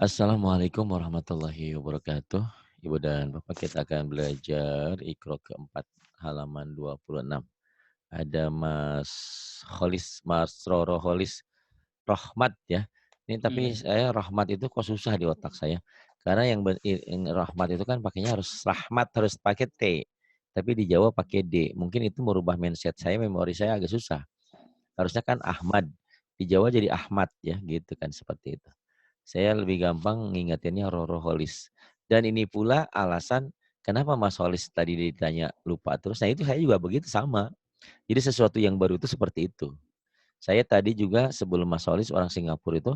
Assalamualaikum warahmatullahi wabarakatuh. Ibu dan Bapak, kita akan belajar Iqra keempat halaman 26. Ada Mas Roro Holis Rahmat ya. Ini tapi Iya. saya Rahmat itu kok susah di otak saya. Karena yang Rahmat itu kan pakainya harus Rahmat, harus pakai T. Tapi di Jawa pakai D. Mungkin itu merubah mindset saya, memori saya agak susah. Harusnya kan Ahmad. Di Jawa jadi Ahmad ya, gitu kan, seperti itu. Saya lebih gampang ngingetinnya Roro Holis. Dan ini pula alasan kenapa Mas Holis tadi ditanya lupa terus. Nah itu saya juga begitu sama. Jadi sesuatu yang baru itu seperti itu. Saya tadi juga sebelum Mas Holis orang Singapura itu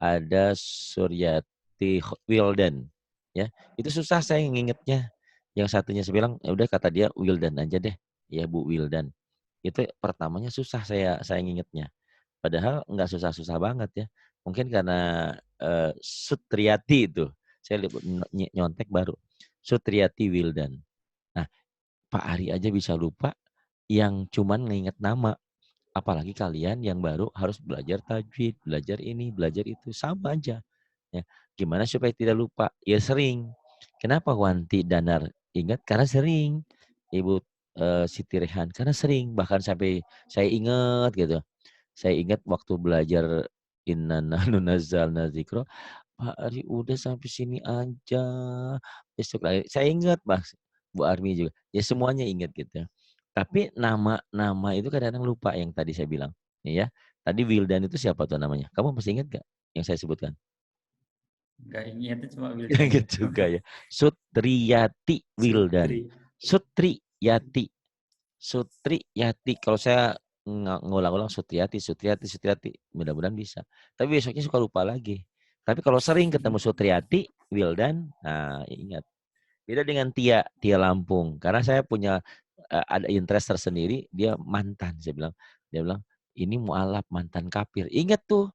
ada Suryati Wildan. Ya, itu susah saya ngingetnya. Yang satunya saya bilang, ya udah kata dia Wildan aja deh. Ya Bu Wildan. Itu pertamanya susah saya ngingetnya. Padahal nggak susah-susah banget ya. Mungkin karena Sutriati itu. Saya nyontek baru. Sutriati Wildan. Nah, Pak Ari aja bisa lupa yang cuman nginget nama. Apalagi kalian yang baru harus belajar tajwid, belajar ini, belajar itu. Sama aja. Ya. Gimana supaya tidak lupa? Ya sering. Kenapa Wanti Danar ingat? Karena sering. Ibu Siti Rehan. Karena sering. Bahkan sampai saya ingat gitu. Saya ingat waktu belajar Inna nahnu nazzalna dzikra, Pak Ari udah sampai sini aja. Besok lagi. Saya ingat Mas, Bu Armi juga. Ya semuanya ingat gitu. Tapi nama-nama itu kadang-kadang lupa yang tadi saya bilang. Ya, tadi Wildan itu siapa tuh namanya? Kamu masih ingat gak yang saya sebutkan? Nggak ingat itu cuma Wildan Ingat itu. juga ya. Sutriyati Wildan. Sutri. Sutriyati. Sutriyati. Kalau saya ngulang-ulang Sutriyati, Sutriyati, Sutriyati. Mudah-mudahan bisa. Tapi besoknya suka lupa lagi. Tapi kalau sering ketemu Sutriyati, Wildan, nah ingat. Beda dengan Tia Lampung. Karena saya punya ada interest tersendiri, dia mantan. Dia bilang, ini mualaf mantan kafir. Ingat tuh,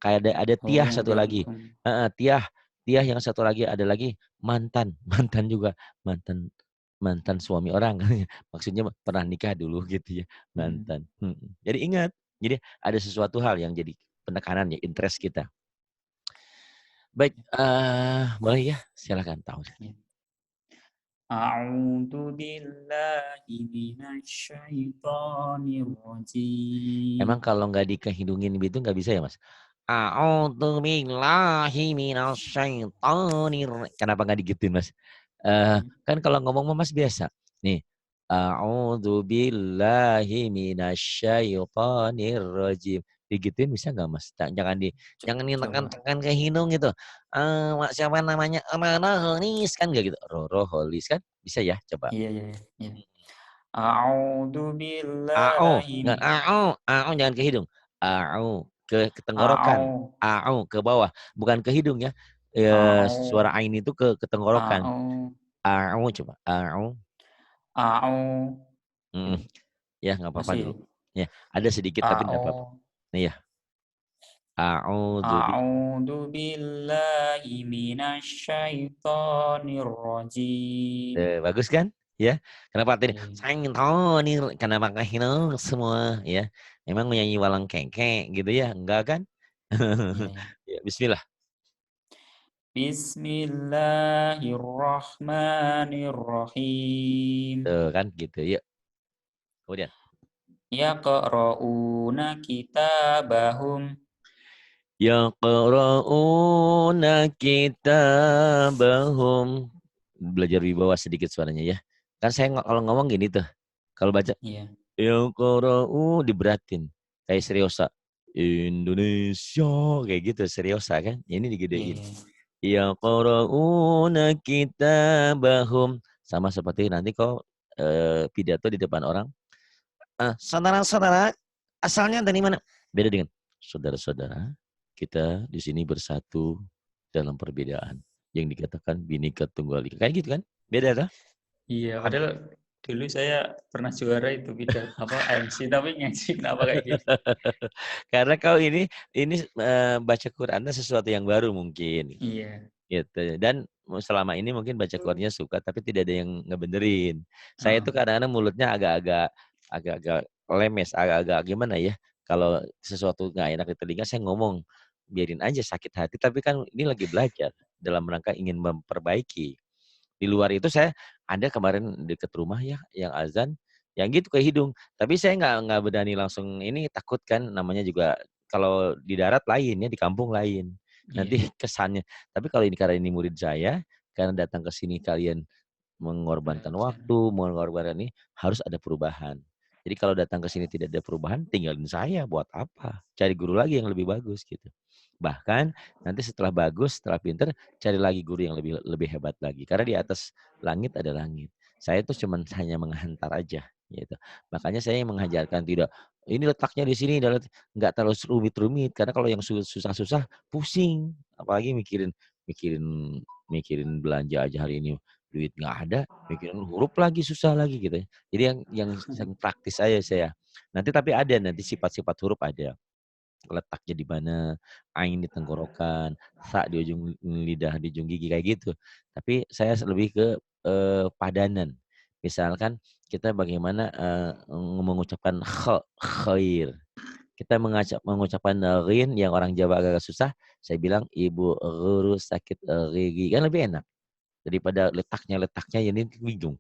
kayak ada Oh, Tiah yang satu lagi. Tilangkung. Tiah, Tiah yang satu lagi ada lagi mantan, mantan juga, mantan mantan suami orang. Maksudnya pernah nikah dulu gitu ya, Hmm. mantan. Jadi ingat, jadi ada sesuatu hal yang jadi penekanan ya, interest kita. Baik, boleh ya, silakan tahu. Ya. A'udzu billahi minasyaitonir Emang rajim. kalau nggak dikehidungin gitu nggak bisa ya Mas? A'udzu billahi minasyaitonir. Kenapa nggak digituin Mas? Kan kalau ngomong mah Mas biasa. Nih, a'udzu billahi minasyaitonir rajim. Digituin bisa nggak Mas? Jangan Coba. ditekan-tekan ke hidung gitu. Siapa namanya? Roro Holis kan nggak gitu. Roro Holis kan bisa ya? Coba. Iya, iya, iya. Iya. A'udzu Au, billahi nggak au jangan ke hidung. Au, ke tenggorokan. A'u Au, ke bawah, bukan ke hidung ya. Suara A'u ain itu ke tenggorokan. A'u Au coba. Au. A'u Mm, ya nggak apa-apa dulu. masih Ya, ada sedikit tapi nggak apa-apa. A'u Nih ya. A'udzu bi A'udzu billahi minasyaitonir rajim. Bagus kan? Ya. Kenapa tadi Iya, nih kenapa nggak hidung semua ya? Emang menyanyi walang kengkek gitu ya? Enggak kan? iya, iya. Ya, bismillah. Bismillahirrahmanirrahim. Tuh kan gitu. Yuk. Kemudian Yaqra'una kitabahum. yaqra'una kitabahum. Belajar wibawa sedikit suaranya ya. Kan saya kalau ngomong gini tuh. Kalau baca Iya, yaqra'u diberatin. Kayak seriosa. Indonesia kayak gitu seriosa kan. Ini iya, digedein. iya. Yaqra'una kitabahum. Sama seperti nanti kau pidato di depan orang. Saudara-saudara, asalnya dari mana? Beda dengan saudara-saudara, kita di sini bersatu dalam perbedaan. Yang dikatakan Bhinneka Tunggal Ika. Kayak gitu kan? Beda dah. Iya, padahal dulu saya pernah juara itu MC tapi nyanyi kenapa kayak gitu. Karena kau ini baca Qurannya sesuatu yang baru mungkin. Iya. Gitu. Dan selama ini mungkin baca Qurannya suka tapi tidak ada yang ngebenerin. Saya Heeh. tuh kadang-kadang mulutnya agak-agak lemes, agak-agak gimana ya. Kalau sesuatu nggak enak di telinga saya ngomong. biarin aja sakit hati, tapi kan ini lagi belajar dalam rangka ingin memperbaiki. Di luar itu saya ada kemarin deket rumah ya yang azan, yang gitu ke hidung. Tapi saya nggak berani langsung ini, takut kan namanya juga kalau di darat lain ya, di kampung lain. Nanti Iya, kesannya. Tapi kalau ini karena ini murid saya, karena datang ke sini kalian mengorbankan belajar. waktu, mengorbankan ini, harus ada perubahan. Jadi kalau datang ke sini tidak ada perubahan, tinggalin saya, buat apa? Cari guru lagi yang lebih bagus gitu. Bahkan nanti setelah bagus, setelah pinter, cari lagi guru yang lebih lebih hebat lagi. Karena di atas langit ada langit. Saya tuh cuman hanya menghantar aja gitu. Makanya saya yang mengajarkan tidak, ini letaknya di sini, nggak terlalu rumit-rumit. Karena kalau yang susah-susah pusing, apalagi mikirin mikirin mikirin belanja aja hari ini duit nggak ada, mikirin huruf lagi susah lagi gitu ya. Jadi yang praktis aja saya. Nanti tapi ada nanti sifat-sifat huruf ada. Letaknya di mana, ain di tenggorokan, sa di ujung lidah, di ujung gigi kayak gitu. Tapi saya lebih ke padanan. Misalkan kita bagaimana mengucapkan khair. Kita mengucapkan rin yang orang Jawa agak susah, saya bilang ibu guru sakit gigi kan lebih enak daripada letaknya ini bingung.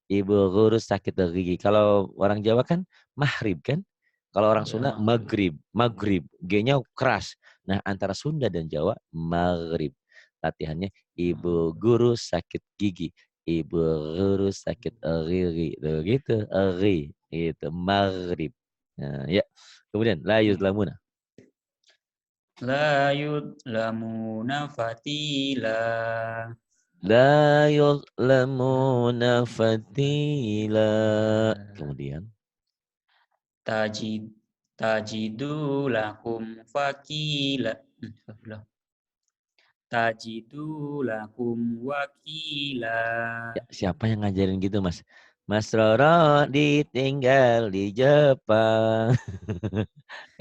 Ibu guru sakit gigi. Kalau orang Jawa kan mahrib kan. Kalau orang Ya, Sunda maghrib. maghrib. G-nya keras. Nah, antara Sunda dan Jawa maghrib. Latihannya ibu guru sakit gigi. Ibu guru sakit gigi. Tuh, gitu. Ri. Itu maghrib. Nah, ya. Kemudian la Iya. yuzlamuna. La yudlamuna fatila. La yuzlamuna fatila. Fatila. Kemudian Tajid tajidu lakum fakila. Astagfirullah. Tajidu lakum wakila. ya, siapa yang ngajarin gitu, Mas? Mas Roro ditinggal di Jepang.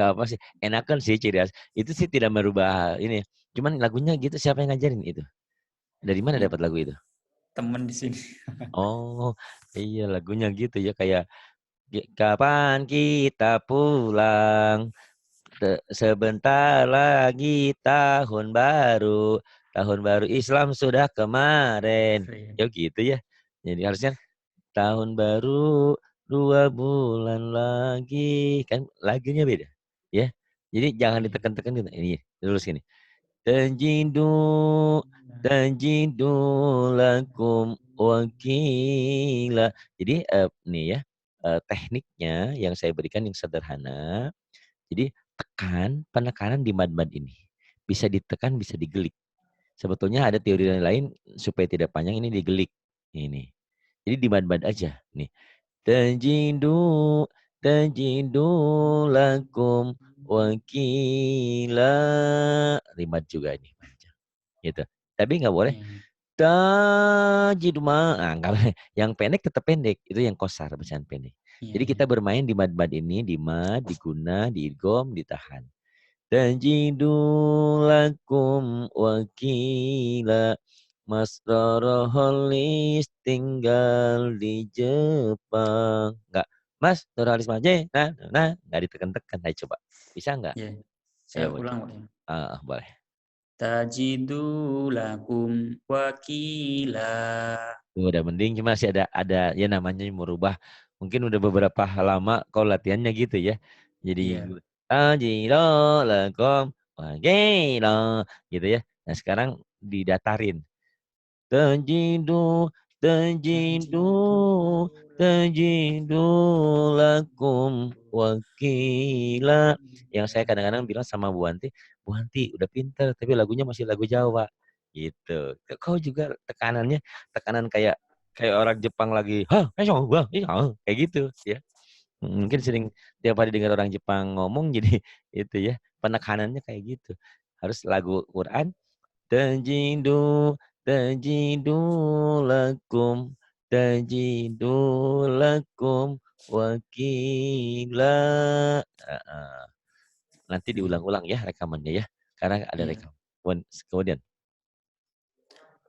Gak apa sih? Enakan sih ciri khas. Itu sih tidak merubah ini. Cuman lagunya gitu, siapa yang ngajarin itu? Dari mana Ih, dapat lagu itu? temen di sini. Oh, iya lagunya gitu ya kayak kapan kita pulang? Sebentar lagi tahun baru. Tahun baru Islam sudah kemarin. Keren. Ya gitu ya. Jadi harusnya tahun baru 2 bulan lagi. Kan lagunya beda. Ya. Jadi jangan Iya. ditekan-tekan gitu. Ini terus gini. Tajidu tajidu lakum wakila. Jadi nih ya, tekniknya yang saya berikan yang sederhana. Jadi penekanan di mad-mad ini. Bisa ditekan, bisa digelik. Sebetulnya ada teori Iya. lain supaya tidak panjang ini digelik. Ini. Jadi di mad-mad aja. Nih. Tajidu tajidu lakum wakila. Rimat juga ini panjang. Gitu. Tapi nggak boleh Iya. tajidu nggak boleh. Yang pendek tetap pendek. Itu yang kosar bacaan pendek. Iya. Jadi Iya. kita bermain di mad-mad ini, di mad, di guna, di idgom, ditahan. Tajidu lakum wakila. Mas Roro Holis tinggal di Jepang. Enggak. Mas Roro Holis Maje. Enggak ditekan-tekan. Ayo coba. Bisa enggak? Iya. Saya Ayo ulang, coba. Pak, ya. Boleh. Tajidu lakum wakila. Udah mending cuma masih ada ya namanya merubah. Mungkin udah beberapa lama kau latihannya gitu ya. Jadi Iya. tajiro lakum wakila gitu ya. Nah sekarang didatarin. Tajidu, tajidu, Tajidu tajidu lakum wakila. Yang saya kadang-kadang bilang sama Bu Hanti udah pinter, tapi lagunya masih lagu Jawa. Gitu. Kau juga tekanan kayak kayak orang Jepang lagi, hah, kayak gitu ya. Mungkin sering Iya. tiap hari dengar orang Jepang ngomong jadi itu ya, penekanannya kayak gitu. Harus lagu Quran tajidu tajidu lakum tajidu lakum wakila. Heeh. Nanti Iya. diulang-ulang ya rekamannya ya, karena ada Iya. rekam. Kemudian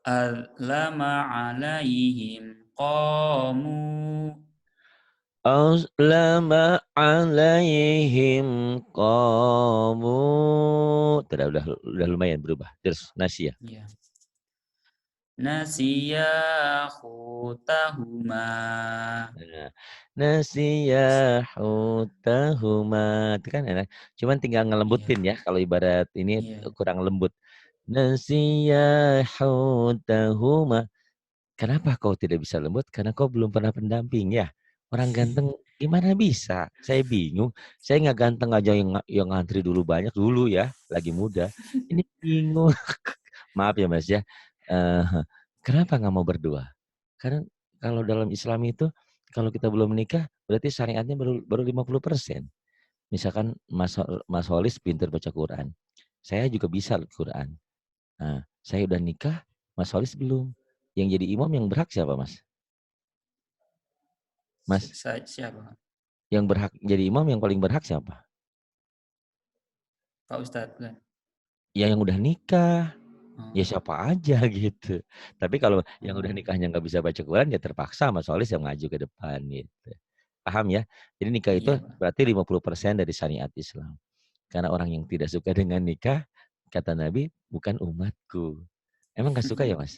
Allama alaihim qamu. Aslama alaihim qamu. Udah lumayan berubah. Terus nasia. Iya. Nasiya khutahuma. Nah, nasiya hutahuma. Itu kan enak. Cuman tinggal Iya. ngelembutin ya. Kalau ibarat ini Iya. kurang lembut. Nasiya hutahuma. Kenapa kau tidak bisa lembut? Karena kau belum pernah pendamping ya. Orang ganteng gimana bisa? Saya bingung. Saya nggak ganteng aja yang ngantri dulu banyak dulu ya, lagi muda. Ini bingung. Maaf ya Mas ya. Eh, kenapa nggak mau berdua? Karena kalau dalam Islam itu kalau kita belum menikah berarti syariatnya baru 50%. Misalkan Mas Holis pintar baca Quran. Saya juga bisa Quran. Nah, saya udah nikah, Mas Holis belum. Yang jadi imam yang berhak siapa, Mas? Mas, Siapa? yang berhak jadi imam yang paling berhak siapa? Pak Ustadz kan? Ya yang udah nikah. Ya Oh. siapa aja gitu. Tapi kalau yang udah Oh. nikahnya nggak bisa baca Quran ya terpaksa Mas Holis yang maju ke depan gitu. Paham ya? Jadi nikah itu Iya, Pak. berarti 50% dari syariat Islam. Karena orang yang tidak suka dengan nikah, kata Nabi, bukan umatku. Emang nggak suka ya, Mas?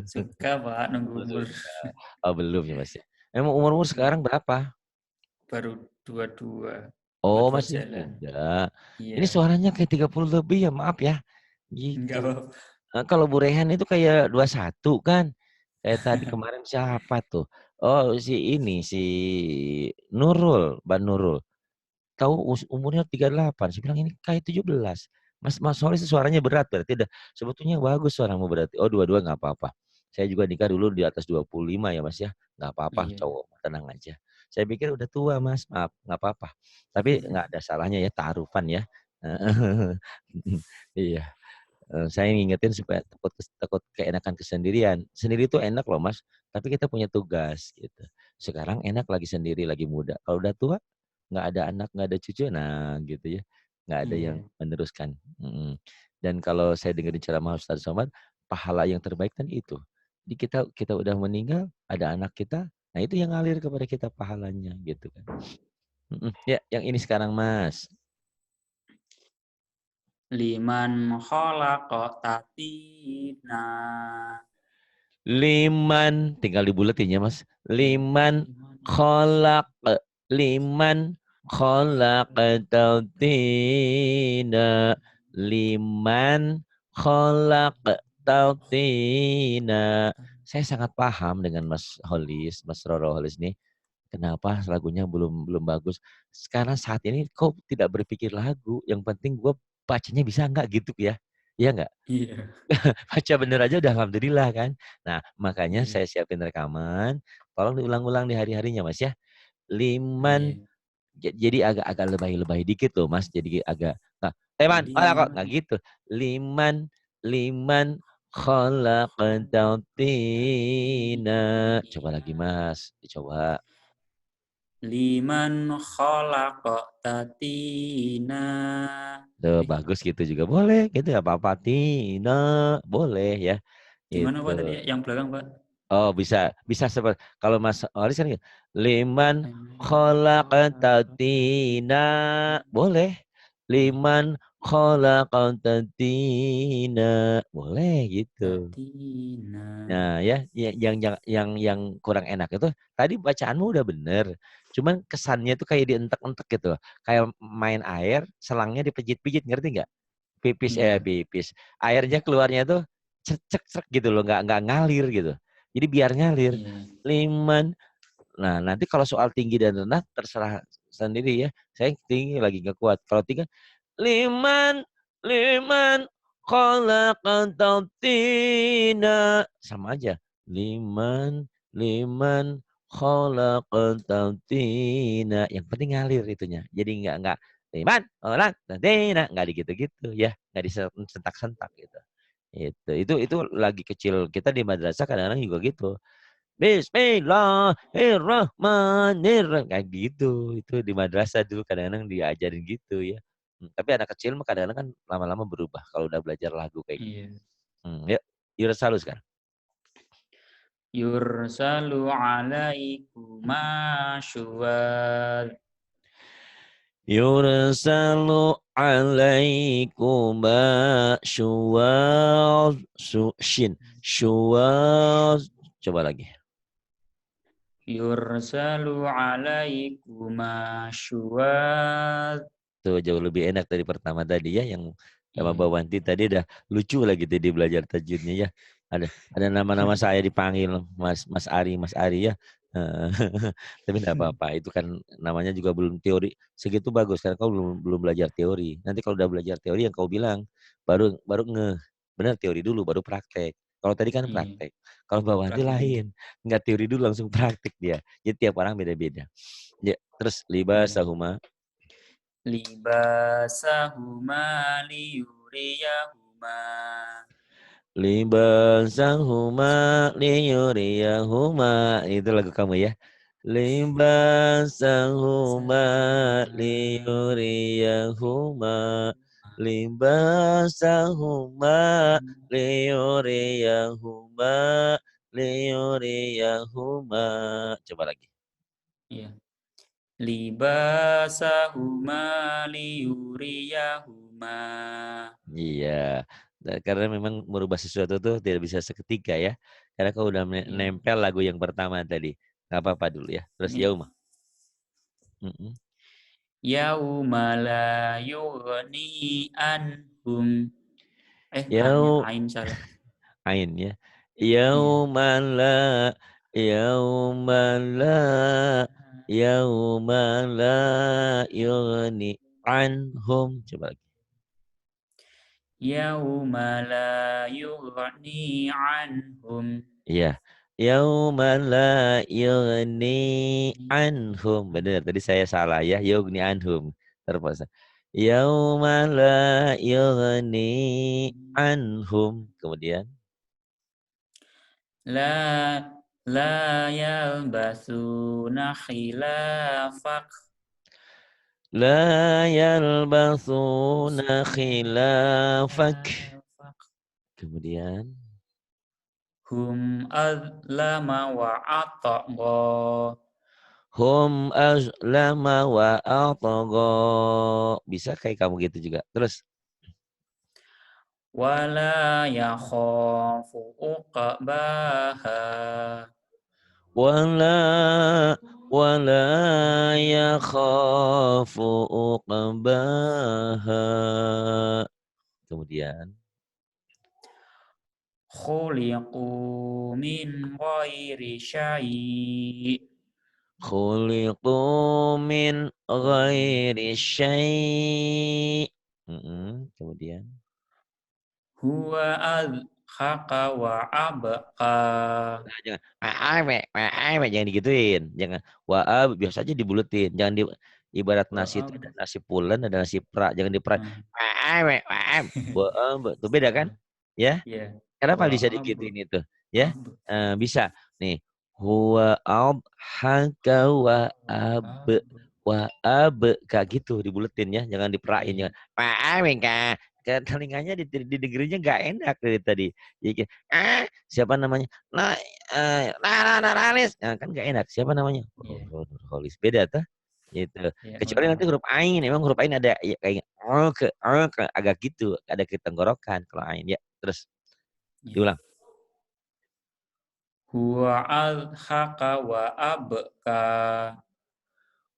Suka, Pak, nunggu Oh, umur. suka. Oh, belum ya, Mas ya. Emang umur sekarang Belum. berapa? Baru dua Oh, dua masih jalan. muda. Ini Iya. suaranya kayak 30 lebih ya, maaf ya. Enggak Gitu. apa-apa. Kalau Bu Rehan itu kayak 21 kan. Kayak tadi kemarin siapa tuh? Oh, si ini, si Nurul, Mbak Nurul. Tahu umurnya 38, saya bilang ini kayak 17. Mas Solih suaranya berat berarti sebetulnya bagus suaramu berarti. Oh, dua-dua nggak apa-apa. Saya juga nikah dulu di atas 25 ya Mas ya. Nggak apa-apa Iya. cowok, tenang aja. Saya pikir udah tua Mas, maaf, nggak apa-apa. Tapi nggak ada salahnya ya ta'arufan ya. Iya. Saya ngingetin supaya takut takut keenakan kesendirian. Sendiri itu enak loh Mas, tapi kita punya tugas gitu. Sekarang enak lagi sendiri, lagi muda. Kalau udah tua, nggak ada anak, nggak ada cucu, nah gitu ya. Nggak ada yang Iya. meneruskan. Dan kalau saya dengerin ceramah Ustaz Somad, pahala yang terbaik kan itu. Jadi kita kita udah meninggal, ada anak kita, nah itu yang ngalir kepada kita pahalanya gitu kan. Ya, yang ini sekarang Mas. Liman khalaqa tatina. Liman, tinggal dibuletin ya Mas. Iya. Liman Liman khalaq, liman khalaq tautina. Liman khalaq tautina. Saya sangat paham dengan Mas Holis, Mas Roro Holis nih. Kenapa lagunya belum belum bagus. Sekarang saat ini kok tidak berpikir lagu, yang penting gue bacanya bisa nggak gitu ya. Iya nggak? Iya. Baca bener aja udah alhamdulillah kan. Nah, makanya Iya. saya siapin rekaman, tolong diulang-ulang di hari-harinya Mas ya. Liman, Iya. jadi agak-agak lebay-lebay dikit loh Mas, jadi agak, nah, "Teman, mana kok?" Liman. Nggak gitu. Liman liman khalaqtal tina. Coba lagi Mas, dicoba. Liman khalaqa tatina. Tuh, bagus gitu juga boleh, gitu nggak apa-apa. Tina, boleh ya, Gimana itu. Pak tadi yang belakang, Pak? Oh bisa bisa seperti kalau Mas Waris kan gitu, liman Liman khalaqa khalaqatina, boleh. Liman khalaqatina, boleh gitu. tatina. Nah ya, yang kurang enak itu tadi bacaanmu udah bener, cuman kesannya tuh kayak dientek-entek gitu loh, kayak main air selangnya dipijit-pijit, ngerti nggak? Iya. Pipis, airnya keluarnya tuh cek cek cek gitu loh, nggak ngalir gitu. Jadi biar ngalir. Iya. Liman. Nah, nanti kalau soal tinggi dan rendah terserah sendiri ya. Saya tinggi lagi nggak kuat. Kalau tinggi, liman, liman, khalaqat tina. Sama aja. Liman, liman, khalaqat tina. Yang penting ngalir itunya. Jadi nggak liman, khalaqat tina. Nggak gitu-gitu ya. Nggak disentak-sentak gitu. Itu lagi kecil kita di madrasah kadang-kadang juga gitu. Bismillahirrahmanirrahim. Kayak gitu. Itu di madrasah dulu kadang-kadang diajarin gitu ya. Tapi anak kecil mah kadang-kadang kan lama-lama berubah kalau udah belajar lagu kayak gitu. Iya. Yuk, Yerusalem sekarang. Yursalu alaikuma syuwal. Yursalu alaikuma syuwaz. Shin. Syuwaz. Coba lagi. Yursalu alaikuma syuwal. Tuh jauh lebih enak dari pertama tadi ya, yang sama Iya. Mbak Wanti tadi udah lucu lagi tadi belajar tajwidnya ya. Ada nama-nama saya dipanggil Mas Ari ya. Tapi enggak apa-apa, itu kan namanya juga belum teori. Segitu bagus karena kau belum belajar teori. Nanti kalau udah belajar teori yang kau bilang baru baru ngeh. Benar teori dulu baru praktek. Kalau tadi kan Iya. praktek. Kalau Mbak Wanti Praktek dulu. lain. Enggak teori dulu langsung praktek dia. Jadi tiap orang beda-beda. Ya, terus Iya. libasahuma. Libasahuma liyuriyahuma. Libasahuma liyuriyahuma. Itu lagu kamu ya. Libasahuma liyuriyahuma. Libasahuma liyuriyahuma. Liyuriyahuma. Coba lagi. Iya. Libasahuma liyuriyahuma. Iya. Karena memang merubah sesuatu tuh tidak bisa seketika ya. Karena kau udah Iya. nempel lagu yang pertama tadi. Nggak apa-apa dulu ya. Terus Ini Yauma. Mm-mm. yauma la yughni anhum. Hanya Yau ain salah. Ain ya. Iya. Yaumala yaumala yaumala yughni anhum. Coba lagi. Yauma la yughni anhum. Iya. Yaumala yughni anhum. Benar, tadi saya salah ya. Yughni anhum. Terpaksa. Yaumala yughni anhum. Kemudian. La la yalbasuna khilafak. La yalbasuna khilafak. Khilafak. Kemudian. Hum azlama wa atagha. Hum azlama wa atagha. Bisa kayak kamu gitu juga. Terus. Wala yakhafu uqbaha. Wala wala yakhafu uqbaha. Kemudian. Khuliqu min ghairi syai'. Khuliqu min ghairi syai'. Kemudian. Huwa adhaka wa abqa. Nah, jangan jangan digituin. Jangan biasa aja dibuletin. Jangan ibarat Wa nasi itu ab. ada nasi pulen, ada nasi pra, jangan dipra. Nah, Tuh beda kan? Ya. ya. Kenapa Wa bisa ab. digituin itu? Ya. Ab. Bisa. Nih. Huwa haka wa Wa ab. ab. Wa ab kayak gitu dibuletin ya, jangan diprain, Iya. jangan. Kak. Ke telinganya didengerinnya nggak enak dari tadi. Ya, siapa namanya? Nah, Nurholis. Nah, kan nggak enak. Siapa namanya? Iya. Nurholis. Beda tuh. Gitu. Ya, wa Kecuali nanti ab. huruf ain. Emang huruf ain ada ya, kayak agak gitu. Ada ketenggorokan kalau ain ya. Terus Iya. diulang. Huwa adhaka wa abqa.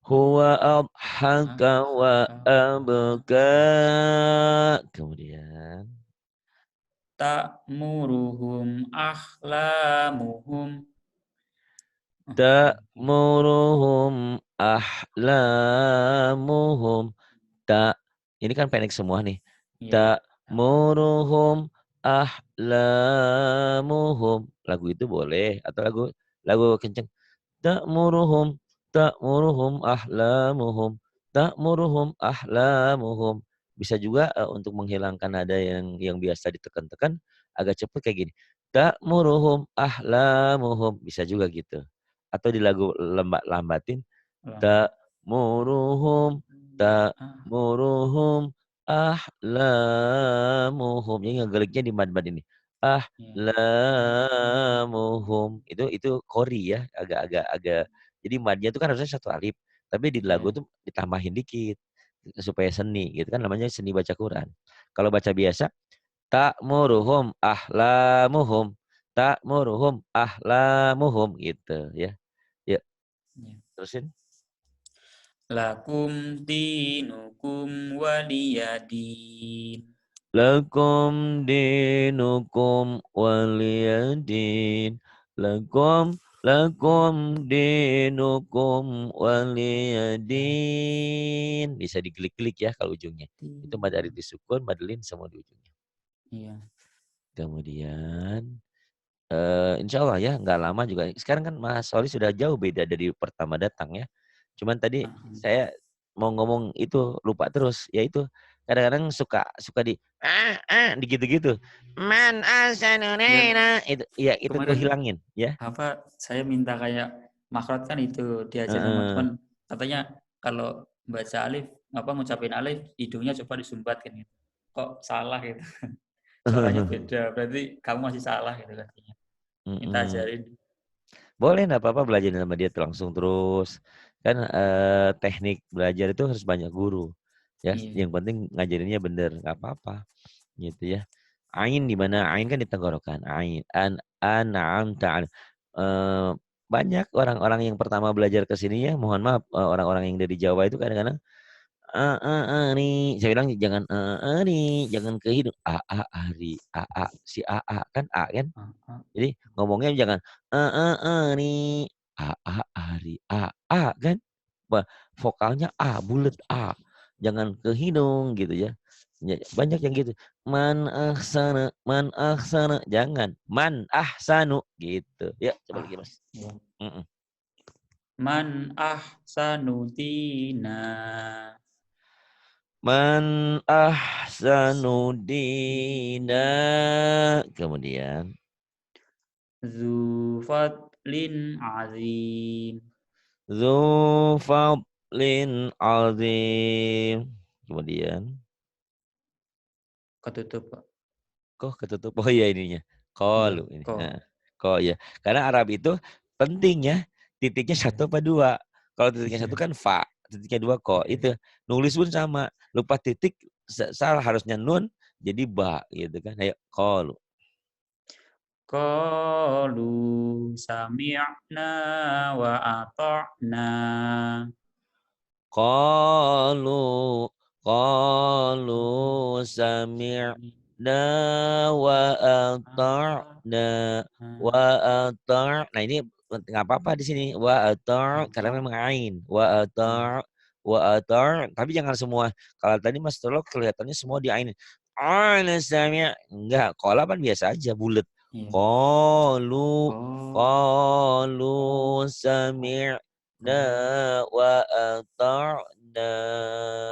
Huwa adhaka wa Adhaka wa abka. abqa. Kemudian. Ta'muruhum ahlamuhum. Ta'muruhum ahlamuhum. Ini kan pendek semua nih. Iya. Ta'muruhum ahlamuhum. Lagu itu boleh atau lagu kenceng. Ta'muruhum ta'muruhum ahlamuhum. Ta'muruhum ahlamuhum. Bisa juga untuk menghilangkan nada yang biasa ditekan-tekan agak cepat kayak gini. Ta'muruhum ahlamuhum. Bisa juga gitu. Atau di lagu lambatin. Lambat. Ta'muruhum Ah, ta'muruhum ahlamuhum. Jadi ngegeliknya di mad-mad ini. Iya. ahlamuhum. Itu qori ya, agak jadi madnya itu kan harusnya satu alif, tapi di lagu Iya. tuh ditambahin dikit supaya seni gitu kan namanya seni baca Quran. Kalau baca biasa ta'muruhum ahlamuhum, ta'muruhum ahlamuhum gitu ya. Yuk, Iya. terusin. Lakum dinukum waliyadin. Lakum dinukum waliyadin. Lakum dinukum waliyadin. Bisa diklik-klik ya kalau ujungnya. Itu mad alif disukun, mad lin semua di ujungnya. Iya. Kemudian insya Allah ya nggak lama juga. Sekarang kan Mas Soli sudah jauh beda dari pertama datang ya. Cuman tadi Heeh. saya mau ngomong itu lupa terus, yaitu kadang-kadang suka di gitu-gitu. Man Ya asanunena itu ya itu gue kemarin hilangin ya. apa saya minta kayak makrot kan itu diajar sama Heeh. teman katanya kalau baca alif apa ngucapin alif hidungnya coba disumbat kan gitu. Kok salah gitu. Suaranya beda berarti kamu masih salah gitu katanya. Minta Mm-mm. ajarin. Boleh nggak apa-apa belajar sama dia langsung terus. Kan teknik belajar itu harus banyak guru. Ya, Iya. yang penting ngajarinnya bener, nggak apa-apa. Gitu ya. Ain di mana? Ain kan di tenggorokan. Ain. An'amta. Eh, banyak orang-orang yang pertama belajar ke sini ya, mohon maaf orang-orang yang dari Jawa itu kadang-kadang nih, saya bilang jangan nih, jangan ke hidung. Ari, si kan A kan. Heeh. Jadi ngomongnya jangan nih, ari, kan. Vokalnya bulet jangan ke hidung gitu ya. Banyak yang gitu. Man ahsana, jangan. Man ahsanu gitu. Ya, coba Ah, lagi Mas. iya. Mm-mm. Man ahsanu dina. Man ahsanu dina. Kemudian Zu fadlin azim. Zu fadlin azim. Kemudian Ketutup, Pak. kok ketutup. Oh iya ininya. Iya, Qalu ini. ko. Heeh. Ya. Karena Arab itu penting ya. Titiknya Iya. satu apa dua. Kalau titiknya satu Iya. kan fa. Titiknya dua ko. Iya. Itu nulis pun sama. Lupa titik salah harusnya nun jadi ba gitu kan. Ayo qalu. Qalu sami'na wa ata'na. Qalu qalu sami'na wa ata'na wa nah ini nggak apa-apa di sini wa karena memang ain Iya. tapi jangan semua. Kalau tadi Mas Tolok kelihatannya semua di ain. Sami' enggak, qala kan biasa aja bulat. Iya. Qalu qalu Ko. sami' Ko. wa ata'na.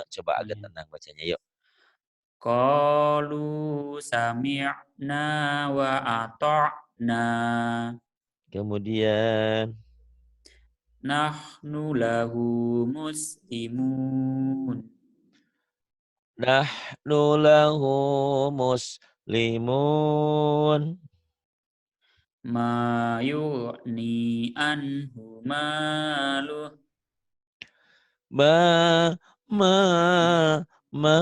Coba agak Iya. tenang bacanya yuk. Qalu sami'na wa ata'na. Kemudian Nahnu lahu muslimun. nahnu lahu muslimun. Ma yughni anhu maluh. Ma ma ma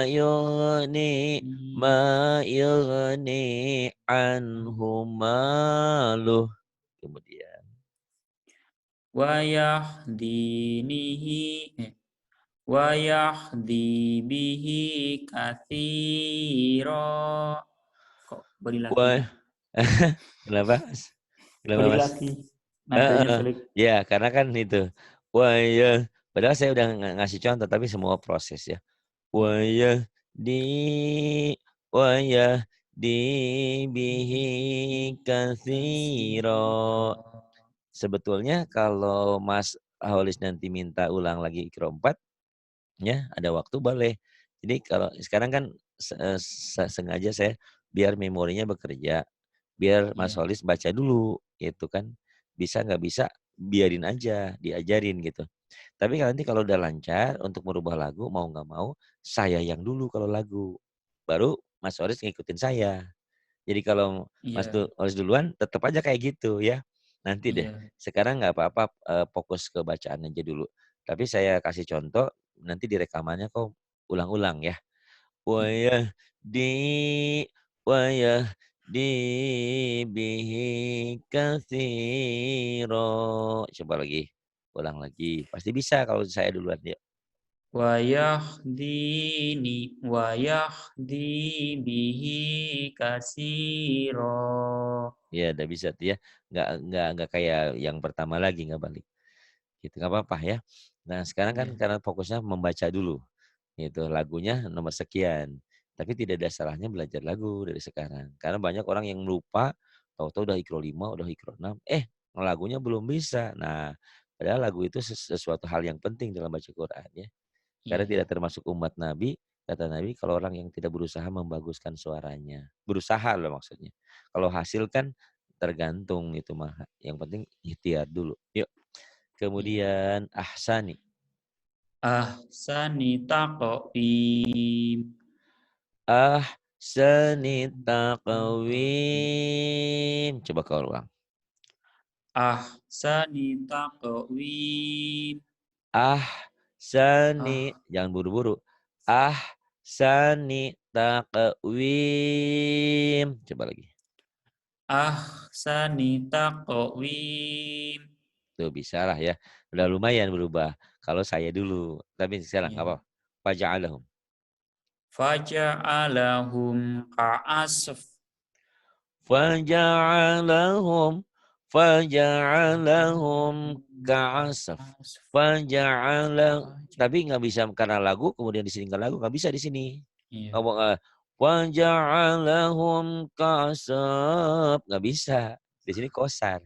yughni ma yughni anhu maluh. Kemudian Wa yahdinihi wa yahdi bihi katsira. Kok balik lagi? wah kenapa Mas? Kenapa Balik Mas? lagi. Nadanya Heeh. balik. Ya, karena kan itu. Wah ya, padahal saya udah ngasih contoh tapi semua proses ya. Iya. Wah ya di wah ya di bihi katsira. Katsira. Sebetulnya kalau Mas Holis nanti minta ulang lagi Iqra 4 ya, ada waktu boleh. Jadi kalau sekarang kan sengaja saya biar memorinya bekerja, biar Mas Iya. Holis baca dulu gitu kan. Bisa nggak bisa biarin aja, diajarin gitu. Tapi kalau nanti kalau udah lancar untuk merubah lagu mau nggak mau saya yang dulu kalau lagu. Baru Mas Holis ngikutin saya Jadi kalau Iya, Mas duluan tetap aja kayak gitu ya. Nanti deh. iya, Sekarang nggak apa-apa fokus ke bacaan aja dulu. Tapi saya kasih contoh nanti di rekamannya kok ulang-ulang ya. iya. ويهدي ويهدي به كثيرا. Coba lagi, ulang lagi. Pasti bisa kalau saya duluan yuk. Wa yahdi bihi katsira. Ya udah bisa tuh ya. Nggak kayak yang pertama lagi nggak balik. Gitu nggak apa-apa ya. Nah sekarang kan Iya, karena fokusnya membaca dulu. Itu lagunya nomor sekian. Tapi tidak ada salahnya belajar lagu dari sekarang. Karena banyak orang yang lupa, tahu-tahu udah ikro 5, udah ikro 6, lagunya belum bisa. Nah, padahal lagu itu sesuatu hal yang penting dalam baca Quran ya. Karena tidak iya, termasuk umat Nabi, kata Nabi kalau orang yang tidak berusaha membaguskan suaranya. Berusaha loh maksudnya. Kalau hasil kan tergantung itu mah. Yang penting ikhtiar dulu. Yuk. iya. Kemudian ahsani. Ahsani taqwim. Ahsani taqwim. Coba kau ulang. Ahsani taqwim. Ahsani. Ah, Jangan buru-buru. Ahsani taqwim. Coba lagi. ahsani taqwim. Tuh bisa lah ya. Udah lumayan berubah. Kalau saya dulu. Tapi sekarang Ya. apa? Faja'alahum. Faja'alahum ka'asf. Faja'alahum. Faja'alahum ka'asaf. Faja'alah. Tapi nggak bisa karena lagu, kemudian disingkat lagu. Nggak bisa di sini. Iya, Ngomong, Faja'alahum ka'asaf. Nggak bisa. Di sini kosar.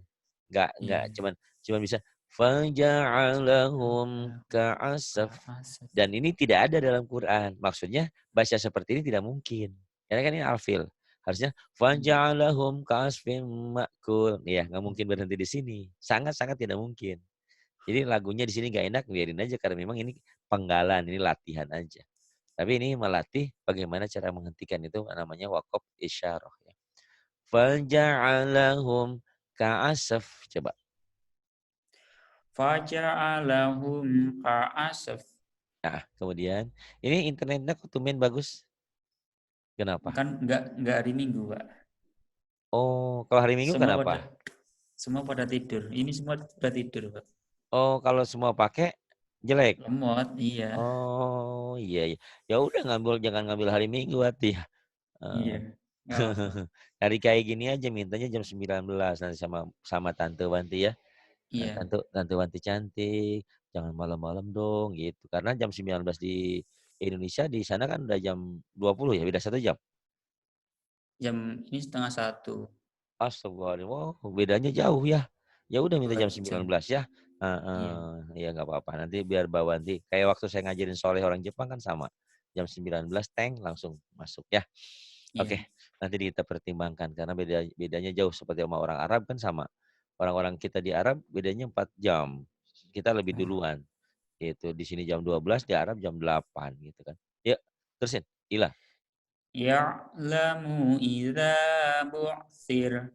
Nggak, iya. cuman bisa. Faja'alahum ka'asaf. Ka'asf. Dan ini tidak ada dalam Quran. Maksudnya baca seperti ini tidak mungkin. Karena kan ini alfil. Harusnya faja'alahum ka'asfim ma'kul. Ya, nggak mungkin berhenti di sini. Sangat-sangat tidak mungkin. Jadi lagunya di sini nggak enak, biarin aja karena memang ini penggalan, ini latihan aja. Tapi ini melatih bagaimana cara menghentikan itu namanya waqaf isyarah ya. Faja'alahum ka'asaf. Coba. Faja'alahum ka'asf. Nah, kemudian ini internetnya kok tumben bagus. Kenapa? Kan nggak hari Minggu, Pak. Oh, kalau hari Minggu Semua pada kenapa? semua pada tidur. Ini semua pada tidur, Pak. Oh, kalau semua pakai jelek. Lemot, iya. Oh, iya, iya. Ya udah jangan ngambil hari Minggu hati. Iya. Nggak apa-apa. Hari kayak gini aja mintanya jam 19 nanti sama sama Tante Wanti ya. Iya. Tante Tante Wanti cantik, jangan malam-malam dong gitu. Karena jam 19 di Indonesia di sana kan udah jam 20 ya, beda 1 jam. Jam ini setengah satu. Astagfirullah, wow, bedanya jauh ya. Ya udah minta Dua jam jam. 19 ya. Iya. Heeh, ya nggak apa-apa. Nanti biar Bawanti kayak waktu saya ngajarin soleh orang Jepang kan sama. Jam 19 teng langsung masuk ya. Oke, Iya. nanti kita pertimbangkan karena bedanya jauh seperti sama orang Arab kan sama. Orang-orang kita di Arab bedanya 4 jam. Kita lebih Oh. duluan. Gitu. Di sini jam 12, di Arab jam 8 gitu kan. Yuk, terusin. Ila. Ya'lamu idza bu'thir.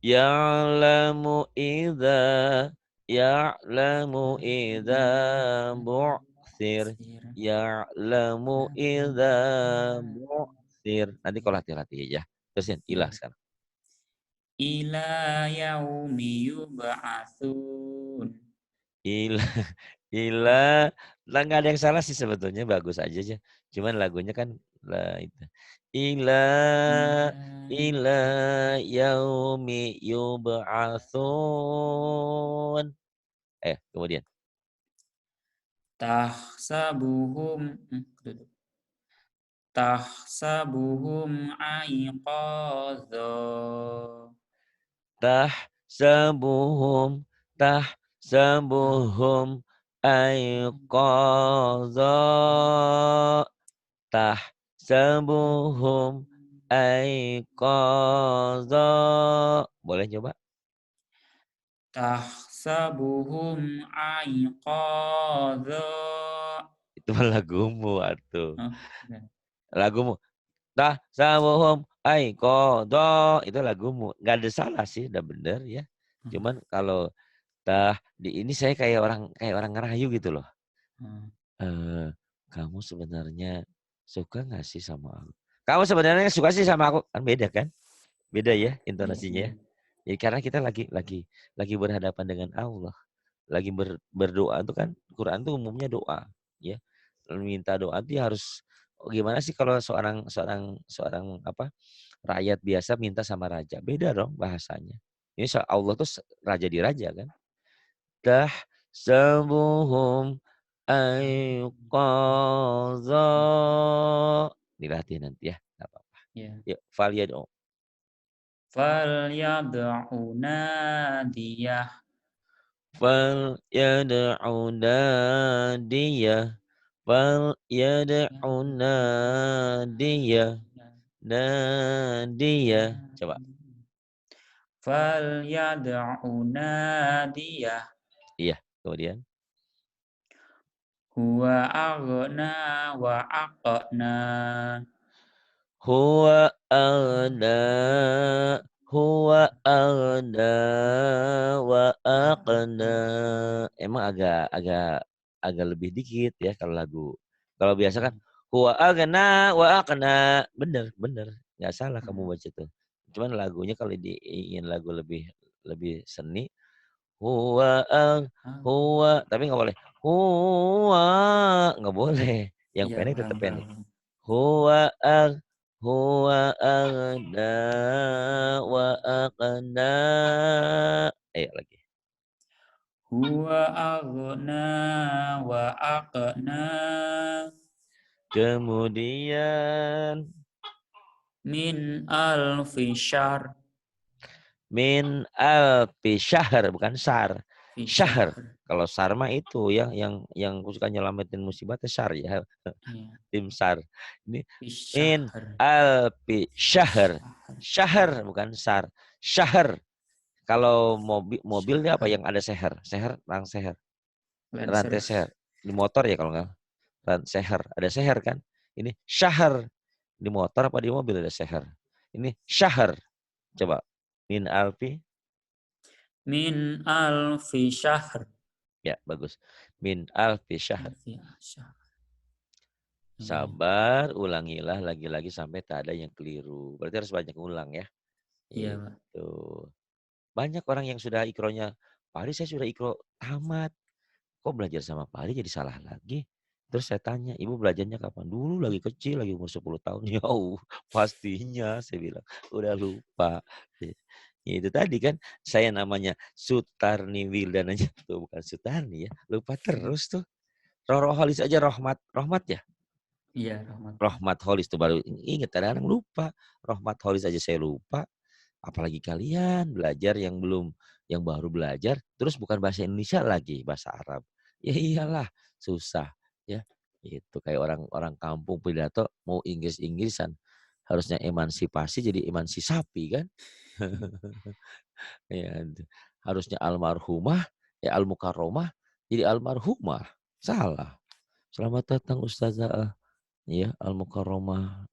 Ya'lamu idza Ya'lamu idza bu'thir. Ya'lamu idza bu'thir. Nanti kau latih-latih aja. Terusin. Ilah Iya. sekarang. Ila yaumi yub'atsun. Ilah. Ilah. Lah nggak ada yang salah sih sebetulnya. Bagus aja aja. Cuman lagunya kan lah itu. Ilah. Ila Ilah yaumi yub'atsun. Kemudian. tahsabuhum tahsabuhum aiqadha. Tahsabuhum tahsabuhum aiqadha. Tahsabuhum aiqadha. Boleh coba? Tahsabuhum aiqadha. Itu mah lagumu atuh. Oh, enggak. Lagumu. Tahsabuhum Ai qadha itu lagumu. Nggak ada salah sih, udah bener ya. Hmm. Cuman kalau tah di ini saya kayak orang ngerayu gitu loh. Hmm. Eee, "Kamu sebenarnya suka nggak sih sama aku? Kamu sebenarnya suka sih sama aku?" Kan beda kan? Beda ya Iya, intonasinya iya. ya. Ya karena kita lagi berhadapan dengan Allah, lagi berdoa itu kan Quran tuh umumnya doa, ya. Minta doa tuh ya harus gimana sih kalau seorang seorang seorang apa, rakyat biasa minta sama raja, beda dong bahasanya. Ini Allah tuh raja di raja kan. Tahsabuhum aiqadha. Dilatih nanti ya, nggak apa-apa. Iya. Yuk, falyad'u. Falyad'u nadiyah. Falyad'u nadiyah. Falyad'u nadiyah. Nadiyah. Coba. Falyad'u nadiyah. Iya, kemudian. Huwa aghna wa aqna. Huwa aghna. Huwa aghna wa aqna. Emang agak agak agak lebih dikit ya kalau lagu. Kalau biasa kan huwa aghna wa aqna. Bener bener, nggak salah kamu baca itu. Cuman lagunya kalau ingin lagu lebih lebih seni, huwa huwa tapi nggak boleh, huwa nggak boleh. Yang Iya, pendek tetap pendek. paham-paham. Huwa huwa aghna wa aqna. Ayo lagi. Huwa aghna wa aqna Kemudian min alfi syahr min alfi syahr bukan sar. fi Syahr. syahr. Kalau sar mah itu ya yang suka nyelamatin musibah teh sar ya. Iya, Tim sar. Ini fi min syahr. alfi Fi syahr. syahr. Syahr bukan sar. Syahr. Kalau mobil dia apa Syahr. yang ada seher? Seher, rang seher. Lancer. Rantai seher. Di motor ya kalau nggak seher, ada seher kan? Ini syahr. Di motor apa di mobil ada seher. Ini syahr. Coba. Min alfi. Min alfi syahr. Ya, bagus. Min alfi syahr. Alfi syahr. Iya, Sabar, ulangilah lagi-lagi sampai tak ada yang keliru. Berarti harus banyak ulang ya. iya, Pak. Itu. Banyak orang yang sudah ikronya, Pak Ari saya sudah ikro tamat. Kok belajar sama Pak Ari jadi salah lagi? Terus saya tanya, ibu belajarnya kapan? Dulu lagi kecil, lagi umur 10 tahun. Ya pastinya saya bilang, udah lupa. Ya, itu tadi kan, saya namanya Sutarni Wildan aja. Tuh bukan Sutarni ya, lupa terus tuh. Roro Holis aja Rohmat. Rohmat ya? Iya, Rahmat. Rohmat Holis tuh baru inget, kadang-kadang lupa. Rohmat Holis aja saya lupa. Apalagi kalian belajar yang baru belajar, terus bukan bahasa Indonesia lagi, bahasa Arab. Ya iyalah, susah ya. Itu kayak orang kampung pidato mau Inggris-Inggrisan, harusnya emansipasi jadi emansisapi kan. Ya, harusnya almarhumah, ya almukaromah jadi almarhumah. Salah. Selamat datang Ustazah, ya almukaromah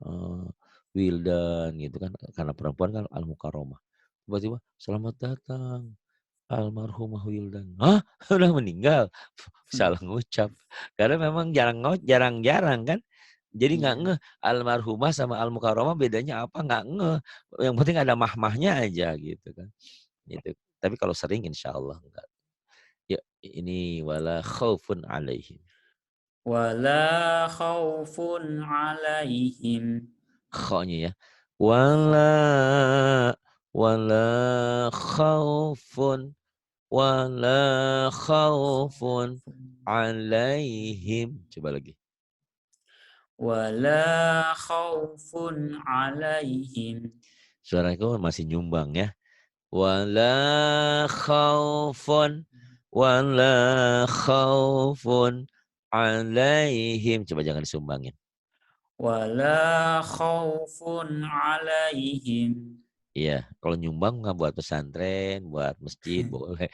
Wildan gitu kan, karena perempuan kan almukaromah. Tiba-tiba, "Selamat datang almarhumah Wildan." Hah? Udah meninggal? Salah ngucap. Karena memang jarang-jarang kan. Jadi nggak Iya. ngeh almarhumah sama almukarramah bedanya apa, nggak ngeh. Yang penting ada mahmahnya aja gitu kan. Gitu. Tapi kalau sering insyaallah enggak. Ya ini wala khaufun alaihim. Wala khaufun alaihim. Kha-nya ya. Wala wala khaufun wala khaufun alaihim. Coba lagi. Wala khaufun alaihim. Suaraku masih nyumbang ya. Wala khaufun wala khaufun alaihim. Coba jangan disumbangin. Wala khaufun alaihim. Iya, kalau nyumbang nggak buat pesantren, buat masjid boleh.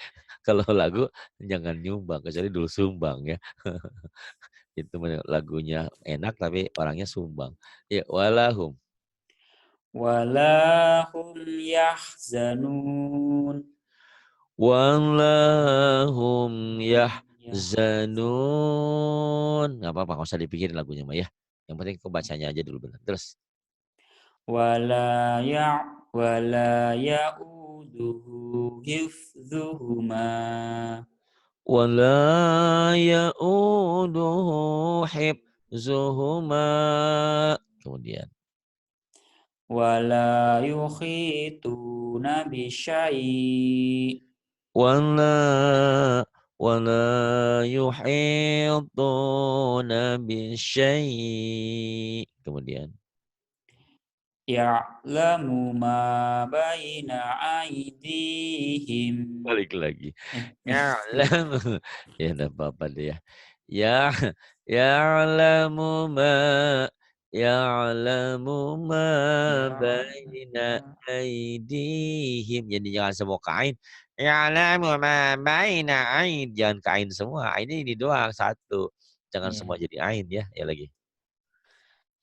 Kalau lagu jangan nyumbang, kecuali dulu sumbang ya. Itu lagunya enak tapi orangnya sumbang. Ya, walahum. wala hum yahzanun. Walahum Yahzanun. yahzanun. Nggak apa-apa, nggak usah dipikirin lagunya mah ya. Yang penting kau bacanya aja dulu benar. Terus. Wala ya wala ya'uduhu hifdzuhuma. Wala ya'uduhu hibzuhuma. Kemudian. Wala yukhituna bisyai'. Wala wala yuhituna bisyai'. Kemudian. Ya'lamu ma baina aydihim. Balik lagi. Eh, Ya'lamu. Ya enggak apa-apa deh ya. Ya ya'lamu ma ya'lamu ma baina Ya'lamu. aidihim. Jadi jangan semua kain. Ya'lamu ma baina aid. Jangan kain semua. Ini doang satu. Jangan semua Ya. jadi ain ya. Ya lagi.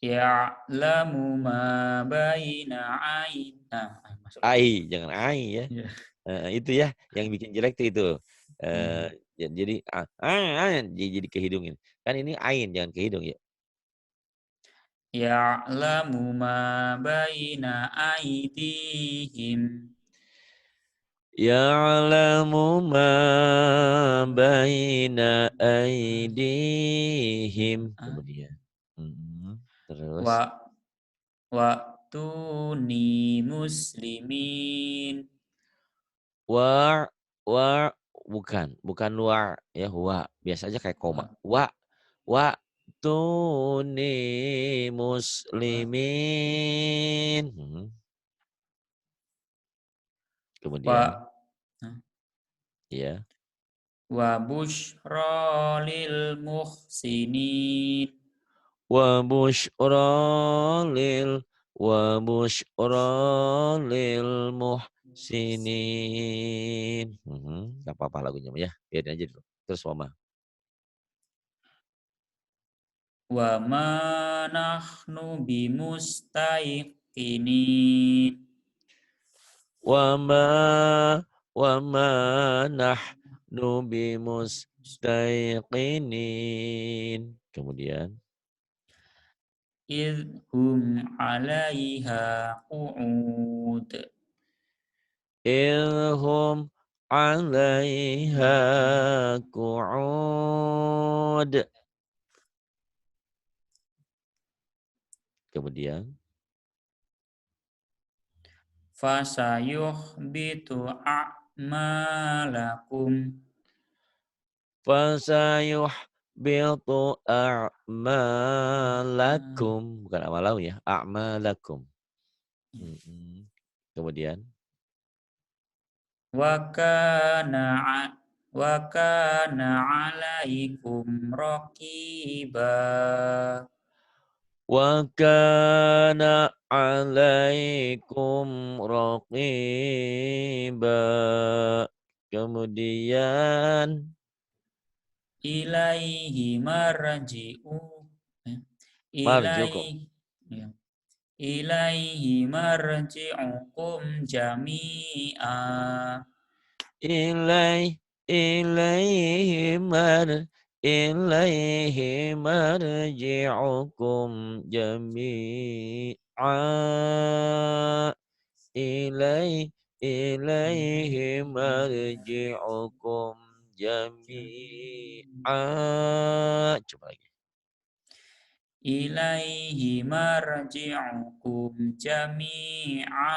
Ya'lamu ma baina ayd. Masuk lagi. Ai, jangan ai ya. Ya. Itu ya yang bikin jelek tuh itu. Ya. Jadi jadi ke hidung ini. Kan ini ain jangan ke hidung ya. Ya'lamu ma baina aydihim. Ya'lamu ma baina aidihim. Kemudian. Terus. Wa Waktuni muslimin. Wa wa bukan wa ya wa. Biasa aja kayak koma. Wa tuni Wa muslimin. Kemudian. wa Ya. wa busyra lil muhsinin. Wa busyra lil wa busyra lil muhsinin. Gak apa-apa lagunya ya. Biarin aja dulu. Terus mama. Wa ma nahnu bimustaiqinin. Wa ma nahnu bimustaiqinin. Kemudian. Idhum 'alaiha qu'ud. Ilhum 'alaiha qu'ud. Kemudian. Fasayuhbitu a'malakum. Fasayuhbitu a'malakum. Bukan amalau ya. A'malakum. Kemudian. Wa kana 'alaikum raqiba. Wa kana 'alaikum raqiba. Kemudian. Ilaihi marji'u. Marjukum. Ilaihi ya. Ilaihi marji'ukum jami'a. Ilai ilaihi ilaihi marji'ukum jami'a. Ilaihi marji'ukum jami'a. Coba lagi. Ilaihi marji'ukum jami'a.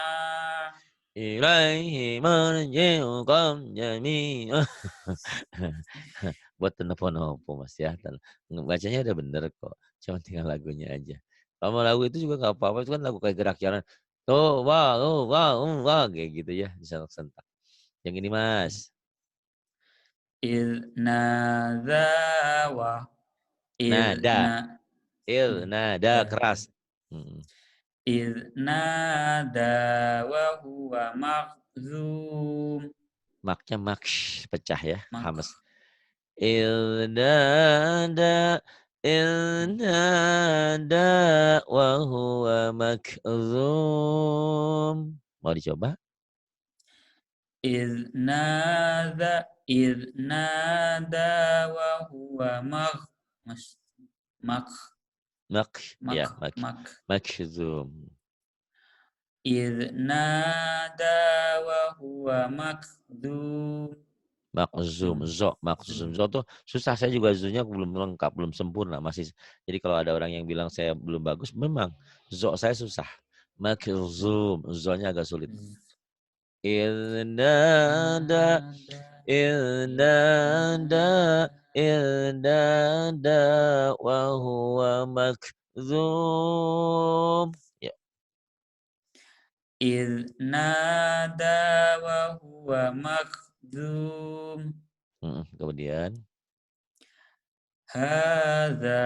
Ilaihi marji'ukum jami'a. Buat nopo-nopo Mas ya. Bacanya udah bener kok. Cuma tinggal lagunya aja. Kalau lagu itu juga nggak apa-apa. Itu kan lagu kayak gerak jalan. Tuh, wah, wah, kayak gitu ya. Disentak-sentak. Yang ini Mas. Idnada wa Nada. idna Nada da keras. Mm. idnada wa huwa makhzum. Maknya maks pecah ya. Mak Hamas. Ilnada إذ نادى وهو مكظوم. Mau dicoba? إذ نادى وهو مس مخ Ya, مخ مخ makzum. إذ نادى وهو مكذوب. Makzum, مكذوم zo, makzum. مكذوم. Zo tuh susah, saya juga zonya belum lengkap, belum sempurna, masih. Jadi kalau ada orang yang bilang saya belum bagus, memang zo saya susah. Makzum, zonya agak sulit. Ilnada, Nada ilnada, nada ilnada, wa huwa makzum. Ya, إذ نادى وهو مكذوم. kemudian. هذا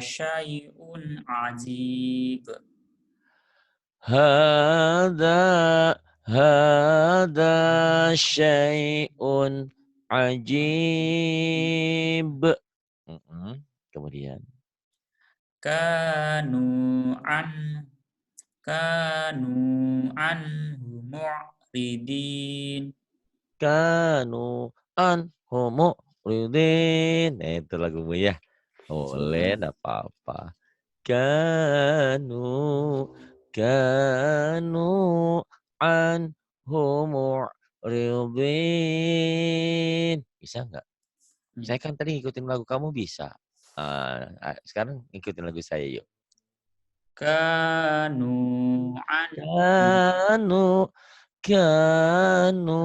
شيء عجيب. Hada, hada syai'un ajib. Kemudian. Kanu an kanu anhu mu'ridin. Kanu anhu mu'ridin. Nah, itu lagumu ya. Boleh, enggak apa-apa. Kanu kanu anhu mu'ridin. Bisa enggak? Ya. Saya kan tadi ngikutin lagu kamu bisa. Sekarang ngikutin lagu saya yuk. Kanu anhu Kanu kanu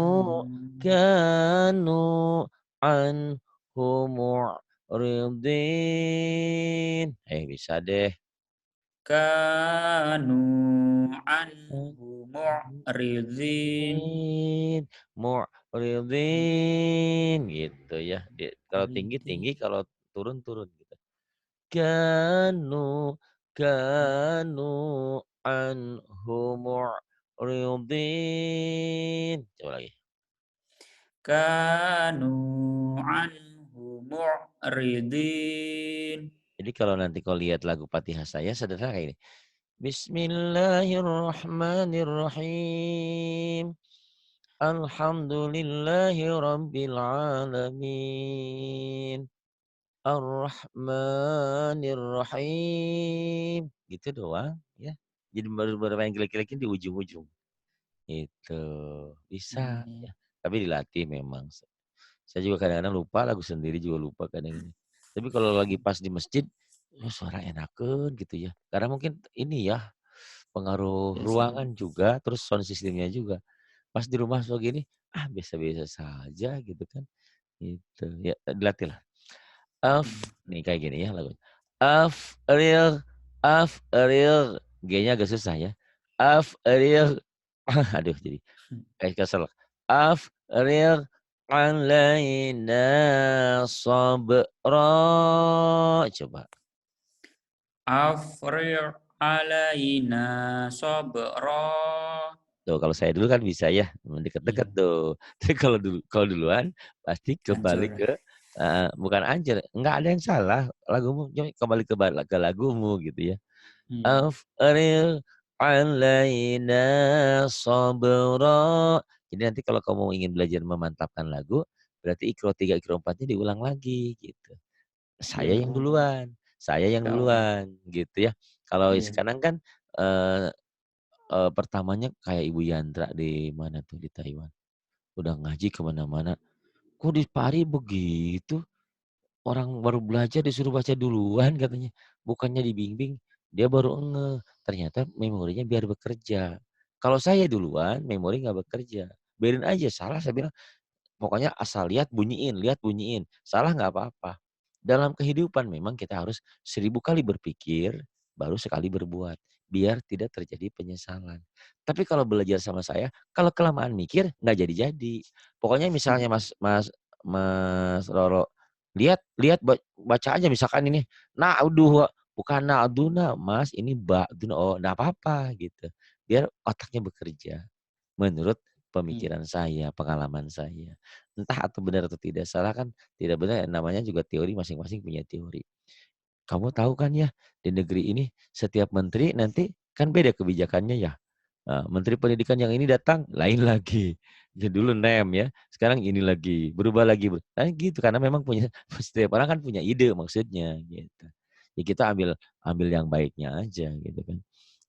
kanu kanu anhu mu'ridin. Bisa deh. kanu anhu mu'ridin. Mu'ridin gitu ya. Kalau tinggi tinggi, Mu'ridin. kalau turun turun gitu. Kanu kanu anhu mu'ridin. Coba lagi. Kanu anhu mu'ridin. Jadi kalau nanti kau lihat lagu Fatihah saya sederhana kayak ini. Bismillahirrahmanirrahim. Alhamdulillahi rabbil alamin. Ar-Rahmanir-Rahim. Gitu doang ya. Jadi baru yang jelek-jelekin di ujung-ujung. Itu. Bisa Iya. ya. Tapi dilatih memang. Saya juga kadang-kadang lupa, lagu sendiri juga lupa kadang ini. Tapi kalau lagi pas di masjid, suara enakan gitu ya. Karena mungkin ini ya, pengaruh Biasa. ruangan juga, terus sound systemnya juga. Pas di rumah begini, biasa-biasa saja gitu kan. Gitu. Ya, dilatih lah. Hmm. Nih kayak gini ya lagunya. Afril, Afril. G-nya agak susah ya. Afril. Aduh jadi kayak kesel. Afril alaina sabra. Coba. Afriq alaina sabra. Tuh kalau saya dulu kan bisa ya, deket-deket Iya, tuh. Tapi kalau duluan pasti kembali hancur. ke bukan anjir, enggak ada yang salah lagumu, kembali ke lagumu gitu ya. Iya. Afril alaina sabra. Jadi nanti kalau kamu ingin belajar memantapkan lagu, berarti ikro 3, ikro 4-nya diulang lagi gitu. Iya, Saya yang gak apa. duluan gitu ya. Kalau Iya. sekarang kan eee pertamanya kayak Ibu Yandra di mana tuh, di Taiwan. Udah ngaji ke mana-mana, "Kok di Pari begitu? Orang baru belajar disuruh baca duluan," katanya. Bukannya dibimbing, dia baru ngeh, ternyata memorinya biar bekerja. Kalau saya duluan, memori nggak bekerja. Biarin aja salah, saya bilang, pokoknya asal lihat bunyiin. Salah nggak apa-apa. Dalam kehidupan memang kita harus 1000 kali berpikir, baru sekali berbuat. Biar tidak terjadi penyesalan. Tapi kalau belajar sama saya, kalau kelamaan mikir nggak jadi-jadi. Pokoknya misalnya Mas Roro, lihat lihat baca aja misalkan ini, na'uduh, bukan na'duna, Mas, ini ba'duna. Oh, nggak apa-apa gitu. Biar otaknya bekerja menurut Iya. pemikiran saya, pengalaman saya. Entah atau benar atau tidak salah kan tidak benar, namanya juga teori, masing-masing punya teori. kamu tahu kan ya, di negeri ini setiap menteri nanti kan beda kebijakannya ya. Menteri Pendidikan yang ini datang lain lagi. Jadi dulu NEM ya, sekarang ini lagi, berubah lagi. Nah, gitu karena memang punya setiap orang kan punya ide maksudnya gitu. Ya kita ambil ambil yang baiknya aja gitu kan.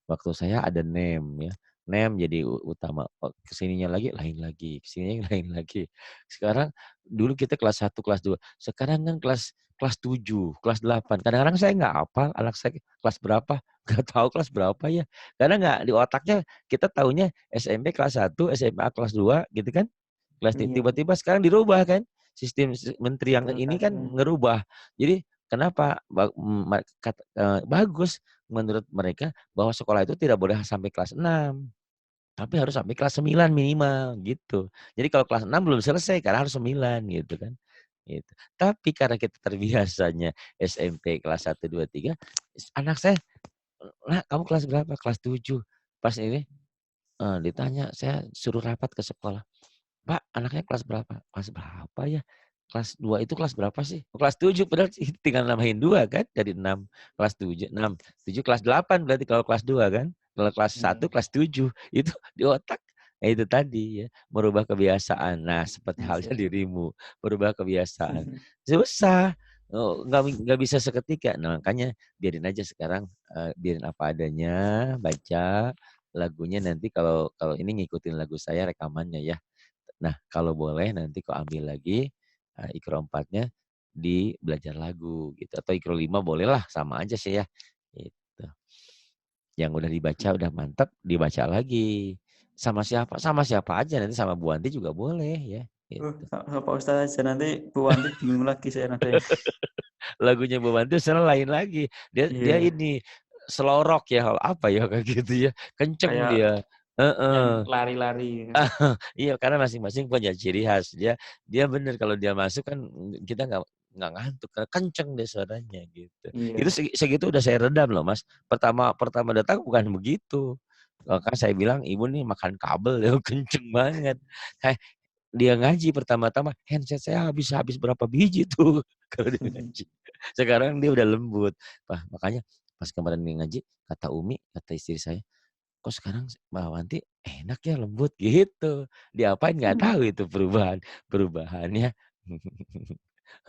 Waktu saya ada NEM ya. NEM jadi utama. Kesininya lagi lain lagi, kesininya lain lagi. Sekarang dulu kita kelas 1, kelas 2. Sekarang kan kelas kelas 7, kelas 8. Kadang-kadang saya nggak hafal anak saya kelas berapa, nggak tahu kelas berapa ya. Karena nggak di otaknya kita tahunya SMP kelas 1, SMA kelas 2 gitu kan. Iya, Tiba-tiba sekarang dirubah kan. Sistem menteri yang betul ini sekali. kan ngerubah. Jadi kenapa bagus menurut mereka bahwa sekolah itu tidak boleh sampai kelas 6, tapi harus sampai kelas 9 minimal gitu. Jadi kalau kelas 6 belum selesai karena harus 9 gitu kan. Gitu. Tapi karena kita terbiasanya SMP kelas 1, 2, 3, anak saya, "Nak, kamu kelas berapa?" "Kelas 7." Pas ini ditanya, saya suruh rapat ke sekolah. "Pak, anaknya kelas berapa?" "Kelas berapa ya? Kelas 2 itu kelas berapa sih?" "Oh, kelas 7." Padahal tinggal nambahin 2 kan dari 6. Kelas 7, 6, 7 kelas 8 berarti kalau kelas 2 kan. Kalau kelas 1 Iya. kelas 7. Itu di otak, itu tadi ya, merubah kebiasaan. Nah, seperti halnya Maksud. dirimu, merubah kebiasaan. Susah, nggak bisa seketika. Nah, makanya biarin aja sekarang, biarin apa adanya, baca lagunya nanti kalau kalau ini ngikutin lagu saya rekamannya ya. Nah, kalau boleh nanti kau ambil lagi, ikro 4-nya di belajar lagu gitu, atau ikro 5 bolehlah, sama aja sih ya, gitu. Yang udah dibaca udah mantap, dibaca lagi. Sama siapa aja, nanti sama Bu Wanti juga boleh ya, gitu. Sama Pak Ustadz aja, nanti Bu Wanti bingung lagi saya nanti. Lagunya Bu Wanti sekarang lain lagi, dia dia Iya, ini, slow rock ya, apa ya, kayak gitu ya, kenceng kayak dia, yang heeh. lari-lari. Iya, karena masing-masing punya ciri khas. Dia dia bener kalau dia masuk kan kita nggak ngantuk, karena kenceng deh suaranya gitu. Itu Iya. segitu udah saya redam loh, Mas. Pertama pertama datang bukan begitu. Kan saya bilang, "Ibu nih makan kabel ya, kenceng banget." Eh, dia ngaji pertama-tama handset saya habis habis berapa biji tuh kalau dia ngaji. Sekarang dia udah lembut. Makanya pas kemarin dia ngaji, kata Umi, kata istri saya, "Kok sekarang Mbak Wanti enak ya, lembut," gitu. Diapain nggak tahu itu perubahannya.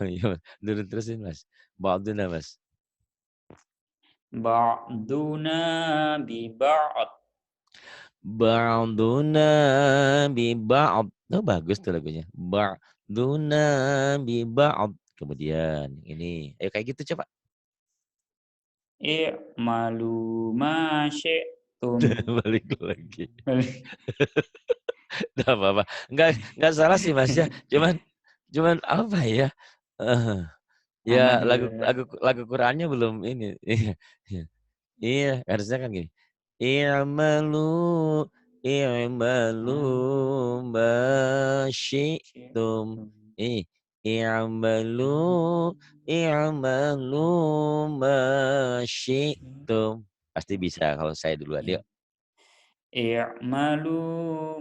Iya, terusin Mas. Ba'duna Mas. Ba'duna bi ba'd. Ba'duna bi ba'd. Oh, bagus tuh lagunya. Ba'duna bi ba'd. Kemudian ini, ayo kayak gitu coba. I'malu ma syi'tum. Balik lagi. Nggak apa-apa. Nggak salah sih Mas ya. Cuman cuman apa ya, Aman ya gitu lagu ya. lagu lagu Qurannya belum ini. Iya iya. Iya, harusnya kan gini. I'malu i'malu Malu ma syi'tum. syi'tum. Ih, i'malu i'malu ma syi'tum. Pasti bisa kalau saya duluan. Iya. Yuk. I'malu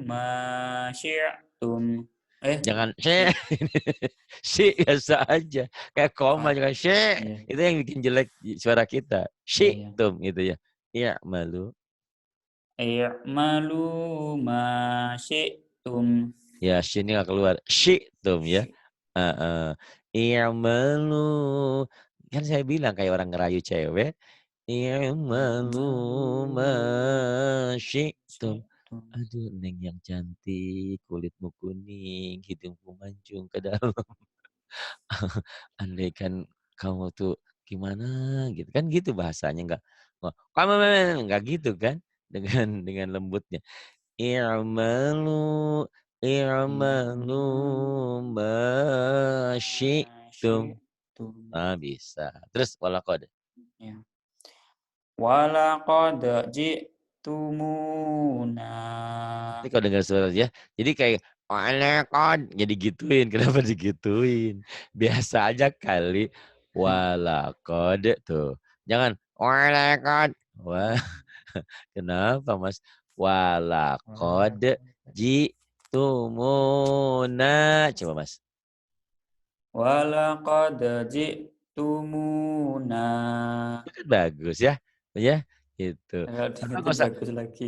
ma syi'tum. Jangan Syi biasa aja. Kayak koma juga Iya, itu yang bikin jelek suara kita. iya, iya. Syi'tum gitu ya. I'malu. I'malu ma syi'tum. Ya, shinnya nggak keluar. Syi'tum ya. Syi Heeh. I'malu. Kan saya bilang kayak orang ngerayu cewek. I'malu I'malu ma ma syi'tum. syi'tum. Aduh, Neng yang cantik, kulitmu kuning, hidungmu mancung ke dalam. Andaikan kamu tuh gimana gitu, kan gitu bahasanya, "Kamu nggak gitu kan, dengan lembutnya. I'malu i'malu I'malu ma ma syi'tum. syi'tum. Ah, bisa. Terus walaqad. Ya. Walaqad ji'tumuna. Nanti kalau dengar suara dia, jadi kayak walaqad, jadi gituin. Kenapa digituin? Biasa aja kali. Walaqad tuh. Jangan walaqad. Wah, kenapa Mas? Walaqad ji'tumuna. Coba Mas. Walaqad tumuna. Itu kan bagus ya. Ya, gitu. Kalau Atau diingetin nggak usah bagus lagi.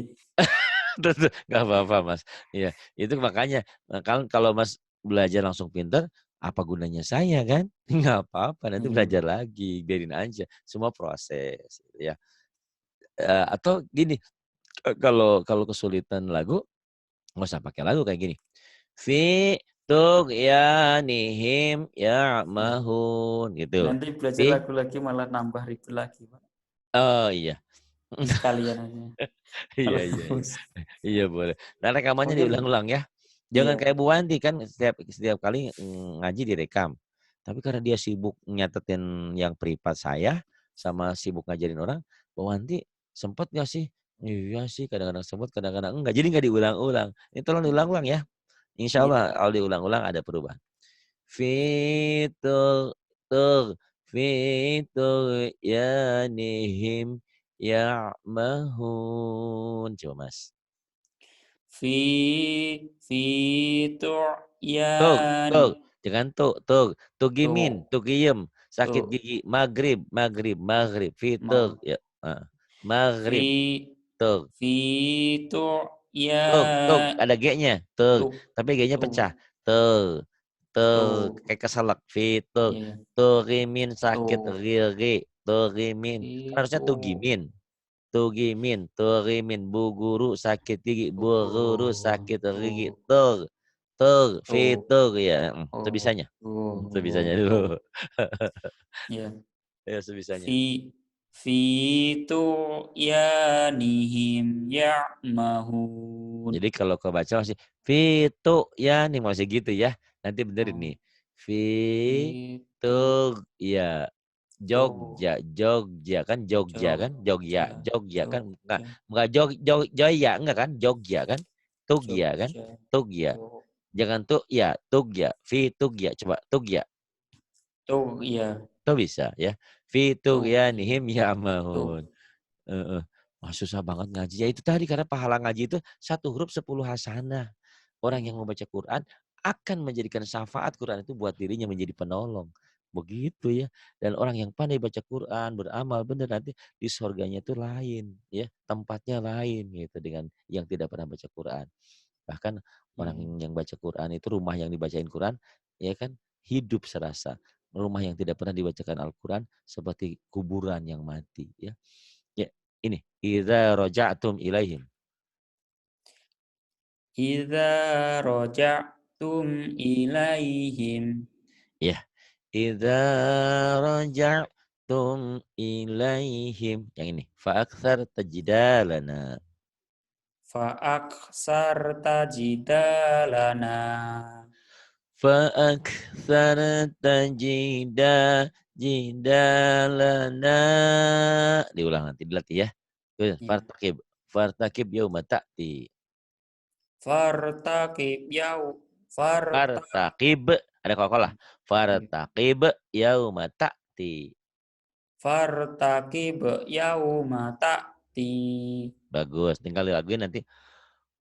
tuh, nggak apa-apa Mas. Iya, itu makanya kan kalau Mas belajar langsung pinter, apa gunanya saya kan? Nggak apa-apa, nanti Iya. belajar lagi, biarin aja, semua proses, gitu ya. Atau gini, kalau kalau kesulitan lagu, nggak usah pakai lagu kayak gini. Fi tughyanihim Nah, ya'mahun, gitu. nanti belajar Fi lagu lagi malah nambah ribet lagi, Pak. oh iya. Sekalian aja. Iya Kalau iya iya. bagus. Iya boleh. Nah rekamannya Mungkin diulang-ulang ya. Jangan iya. kayak Bu Wanti kan setiap setiap kali ngaji direkam. Tapi karena dia sibuk nyatetin yang privat saya sama sibuk ngajarin orang, Bu Wanti sempet nggak sih? Iya sih kadang-kadang sempet, kadang-kadang enggak. Jadi nggak diulang-ulang. Ini tolong diulang-ulang ya. Insya Iya. Allah kalau diulang-ulang ada perubahan. Fitur tur fitur yanihim ya'mahun. Coba Mas. Fi Tug, tu'yani. tug, jangan tug. Tugimin, Tuh, tugiem, sakit tuh. gigi, maghrib, fitur, Ma. ya, maghrib, Fi tug, fi tug, tu'yan. ada G-nya, tug, Tuh, tapi G-nya pecah, tuh, tug, tug, tuh. kayak keselak, fitur, Iya. tugimin sakit Tuh. gigi, tugimin, kan harusnya Itu tugimin, bu guru sakit gigi, bu guru tuh, sakit gigi, tuh, tuh, fitur, ya, oh, sebisanya. Sebisanya tuh, tuh. dulu. Ya. Ya sebisanya. Fi fi tu'yanihim ya'mahun. Jadi kalau kebaca masih fitu ya nih masih gitu ya. Nanti benerin nih. Oh, Fitu itu ya. tuh Jogja kan Jogja kan Jogja, Jogja kan Jogja, enggak Joya enggak kan Jogja kan Tugya kan Jogja. Tugya Oh, jangan tuh ya Tugya Tugya coba Tugya tuh, iya, tuh bisa ya Tugya iya, nihim ya mahun. tuh. Heeh. Wah, susah banget ngaji. Ya itu tadi karena pahala ngaji itu satu huruf 10 hasanah. Orang yang Iya, membaca Quran akan menjadikan syafaat Quran itu buat dirinya menjadi penolong. Begitu ya. Dan orang yang pandai baca Quran, beramal benar nanti di surganya itu lain ya, tempatnya lain gitu dengan yang tidak pernah baca Quran. Bahkan orang iya, yang baca Quran itu rumah yang dibacain Quran ya kan hidup serasa. Rumah yang tidak pernah dibacakan Al-Quran seperti kuburan yang mati ya. Ya, ini idza raja'tum ilaihim. idza raja'tum ilaihim Ya, idza raja'tum ilaihim. Yang ini, fa aktsar tajdalana. fa'aksarta jidalana Fa aktsar jidalana. Diulang nanti dilatih ya. ya Fartakib. Fartakib yauma ta'ti. fartaqib yau fartaqib Fartakib. Ada kokolah. Fartakib yauma ta'ti. fartaqib yauma ta'ti Bagus, tinggal dilaguin nanti.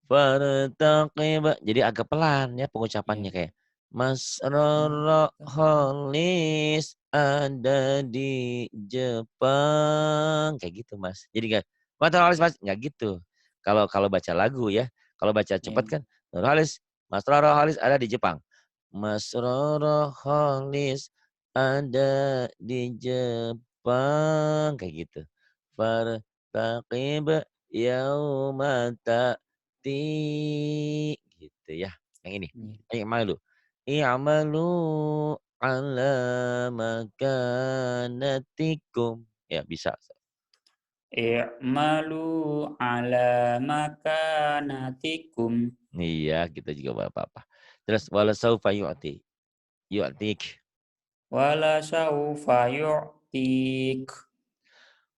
Fartaqib. Jadi agak pelan ya pengucapannya ya kayak Mas Roro Holis ada di Jepang kayak gitu Mas. Jadi enggak Mas Roro Holis Mas enggak gitu. Kalau kalau baca lagu ya, kalau baca cepat ya kan Roro Holis, Mas Roro Holis ada di Jepang. Mas Roro Holis ada di Jepang kayak gitu. Fartaqib yauma ta'ti gitu ya. Yang ini. ya I'malu. I'malu ala makanatikum. Ya bisa. i'malu ala makanatikum Iya, kita juga nggak apa-apa. Terus wala saufa yu'tik. wala saufa yu'tik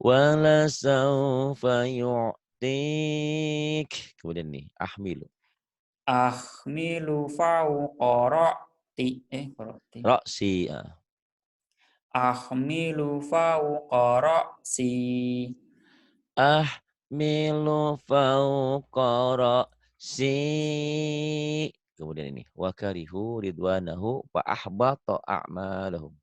Wala saufa yu'tik. Kemudian nih, ahmilu. ahmilu fauqa ra'ti ra'ti Roksi. ahmilu fauqa ra'si Ahmilu fauqa ra'si. Kemudian ini. Wa karihu ridwanahu fa ahbata a'malahum.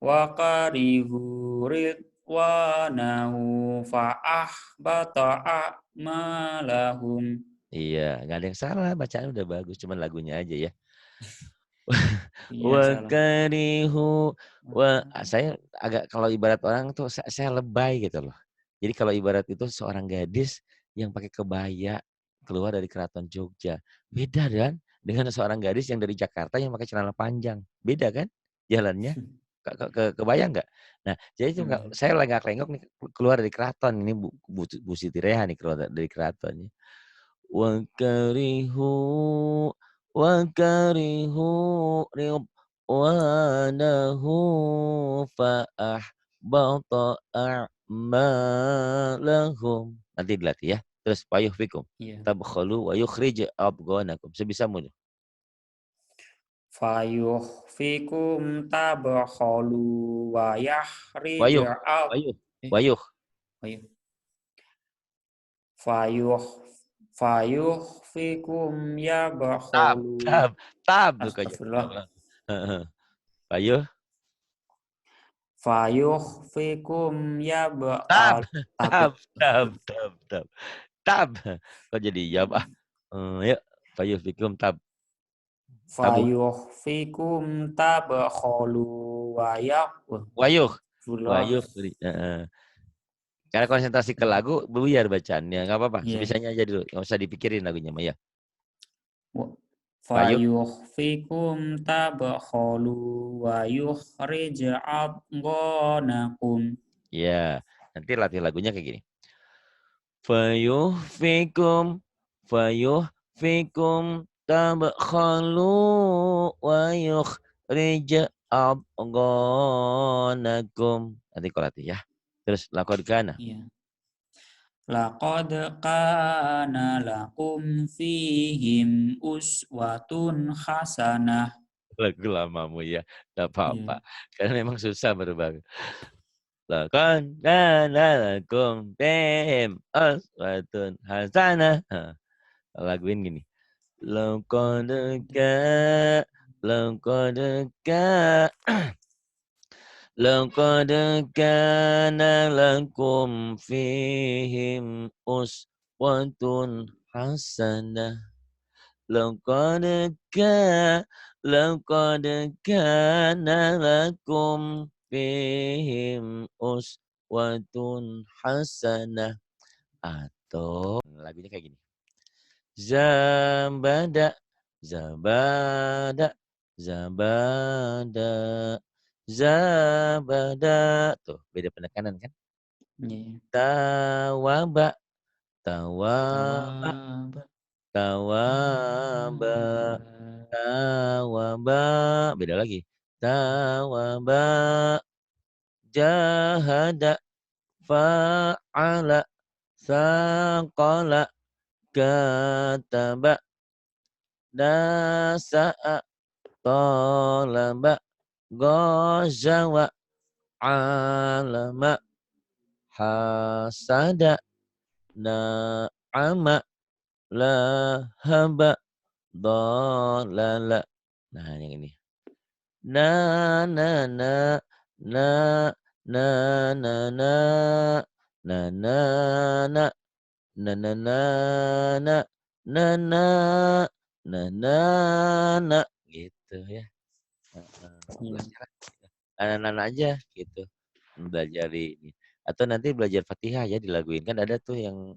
wa karihu ridwanahu fa ahbata a'malahum. Iya, nggak ada yang salah, bacaan udah bagus, cuman lagunya aja ya. Iya, Wa salah. karihu saya agak kalau ibarat orang tuh saya lebay gitu loh. Jadi kalau ibarat itu seorang gadis yang pakai kebaya keluar dari keraton Jogja, beda kan dengan seorang gadis yang dari Jakarta yang pakai celana panjang, beda kan jalannya? Kebayang nggak? Nah, jadi itu nggak Iya. saya lenggak-lenggok nih keluar dari keraton, ini Bu Siti Reha nih keluar dari keraton. وكرهوا وكرهوا رضوانه فأحبط أعمالهم. Nanti dilatih ya. Terus fayuhfikum Iya. tabkhalu wa yukhrij abghanakum. Sebisamu nih. Fayuhfikum tabkhalu wa yahrij Wayuh, ab wayuh, eh, wayuh. Fayuh Fayuh Fayuhfikum Tab, yabkhalu. tab, tab bukannya Astagfirullah. tab. Heeh. Wayuh, Fayuhfikum tab, yab'al tab ya. tab, tab, tab, tab. Tab. Kok jadi yab ah? Yuk fayuhfikum tab. Tabu. Fayuhfikum tabkhalu wa Wayuh. Astagfirullah. Wayuh. Heeh. Karena konsentrasi ke lagu, buyar bacaannya. Nggak apa-apa. Iya. Sebisanya aja dulu. Nggak usah dipikirin lagunya mah ya. Wayuh. Fayuhfikum tabkhalu wa yukhrij adghanakum. Ya. Nanti latih lagunya kayak gini. Fayuhfikum. Fayuhfikum. Tabkhalu. Wa yukhrij adghanakum. Nanti kau latih ya. Terus lakon kana. Iya. Laqad kana lakum fihim uswatun hasanah. Lagu lamamu ya. Nggak Iya. apa-apa. Karena memang susah berubah. Laqad kana lakum fihim uswatun hasanah. Laguin gini. Laqad ka laqad ka laqad kana lakum fihim uswatun hasanah. Laqad ka laqad kana lakum fihim uswatun hasanah. Atau lagunya kayak gini. Zabada, zabada, zabada, zabada. Tuh, beda penekanan kan? Iya. Tawaba, tawaba, Tawaba. tawaba, tawaba. Beda lagi. Tawaba, jahada, fa'ala, saqala, kataba, nasa'a, talaba, ghazawa, alama, hasada, na'ama, lahaba, dhalala. Nah, yang ini. Na na na na na na na na na na na na na na na na na na na gitu ya. Heeh. Iya. Belajar anak-anak aja gitu. Belajar ini. Atau nanti belajar Fatihah ya dilaguin. Kan ada tuh yang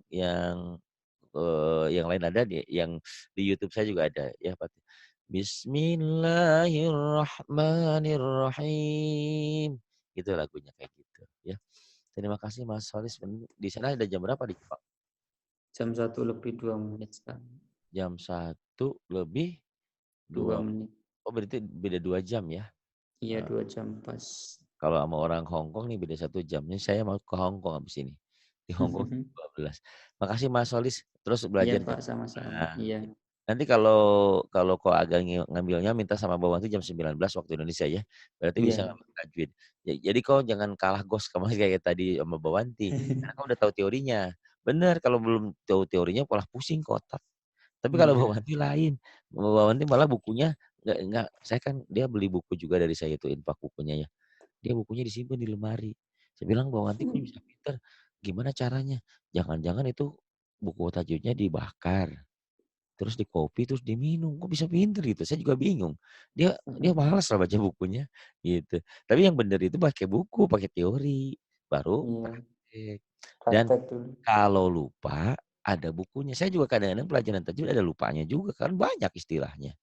lain ada yang di YouTube saya juga ada ya Fatihah. Bismillahirrahmanirrahim. Itu lagunya kayak gitu ya. Terima kasih Mas Solis. Di sana ada jam berapa di Jepang? Jam 1 lebih 2 menit sekarang. Jam 1 lebih dua 2. menit. Oh berarti beda 2 jam ya? Iya, 2 jam pas. Kalau sama orang Hong Kong nih beda 1 jam. Ini saya mau ke Hong Kong habis ini. Di Hong Kong 12. Makasih Mas Solis. Terus Iya belajar Pak, jam sama-sama. nah, Iya. nanti kalau kalau kau agak ngambilnya minta sama Bawan itu jam 19 waktu Indonesia ya. Berarti bisa Iya. ngambil tajwid. Jadi kau jangan kalah gos kamu kayak tadi sama Bawanti. Karena kau udah tahu teorinya. Bener kalau belum tahu teorinya malah pusing kotak. Tapi kalau Iya. Bawanti lain. Bawanti malah bukunya nggak saya kan dia beli buku juga dari saya itu infak bukunya ya. dia bukunya disimpan di lemari. Saya bilang, "Bahwa nanti kok bisa pinter, gimana caranya?" "Jangan-jangan itu buku tajwidnya dibakar, terus dikopi, terus diminum, kok bisa pinter?" Gitu. Saya juga bingung. Dia dia Mhm. malas lah baca bukunya, gitu. Tapi yang bener itu pakai buku, pakai teori, baru Iya, praktek. Dan praktek dulu. kalau lupa, ada bukunya. Saya juga kadang-kadang pelajaran tajwid ada lupanya juga, kan banyak istilahnya.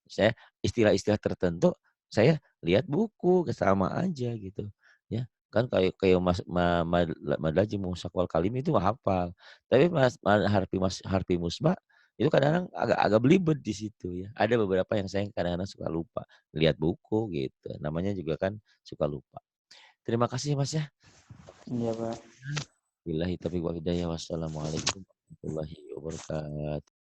Saya istilah-istilah tertentu, saya lihat buku, sama aja gitu, ya. Kan kayak kayak Mas Madlajim, Mushaf Kalim itu hafal. Tapi Harfi Musma itu kadang-kadang agak belibet di situ ya. Ada beberapa yang saya kadang-kadang suka lupa, lihat buku gitu, namanya juga kan suka lupa. Terima kasih Mas ya. Iya, Pak. Billahi taufiq wal hidayah. Wassalamualaikum warahmatullahi wabarakatuh.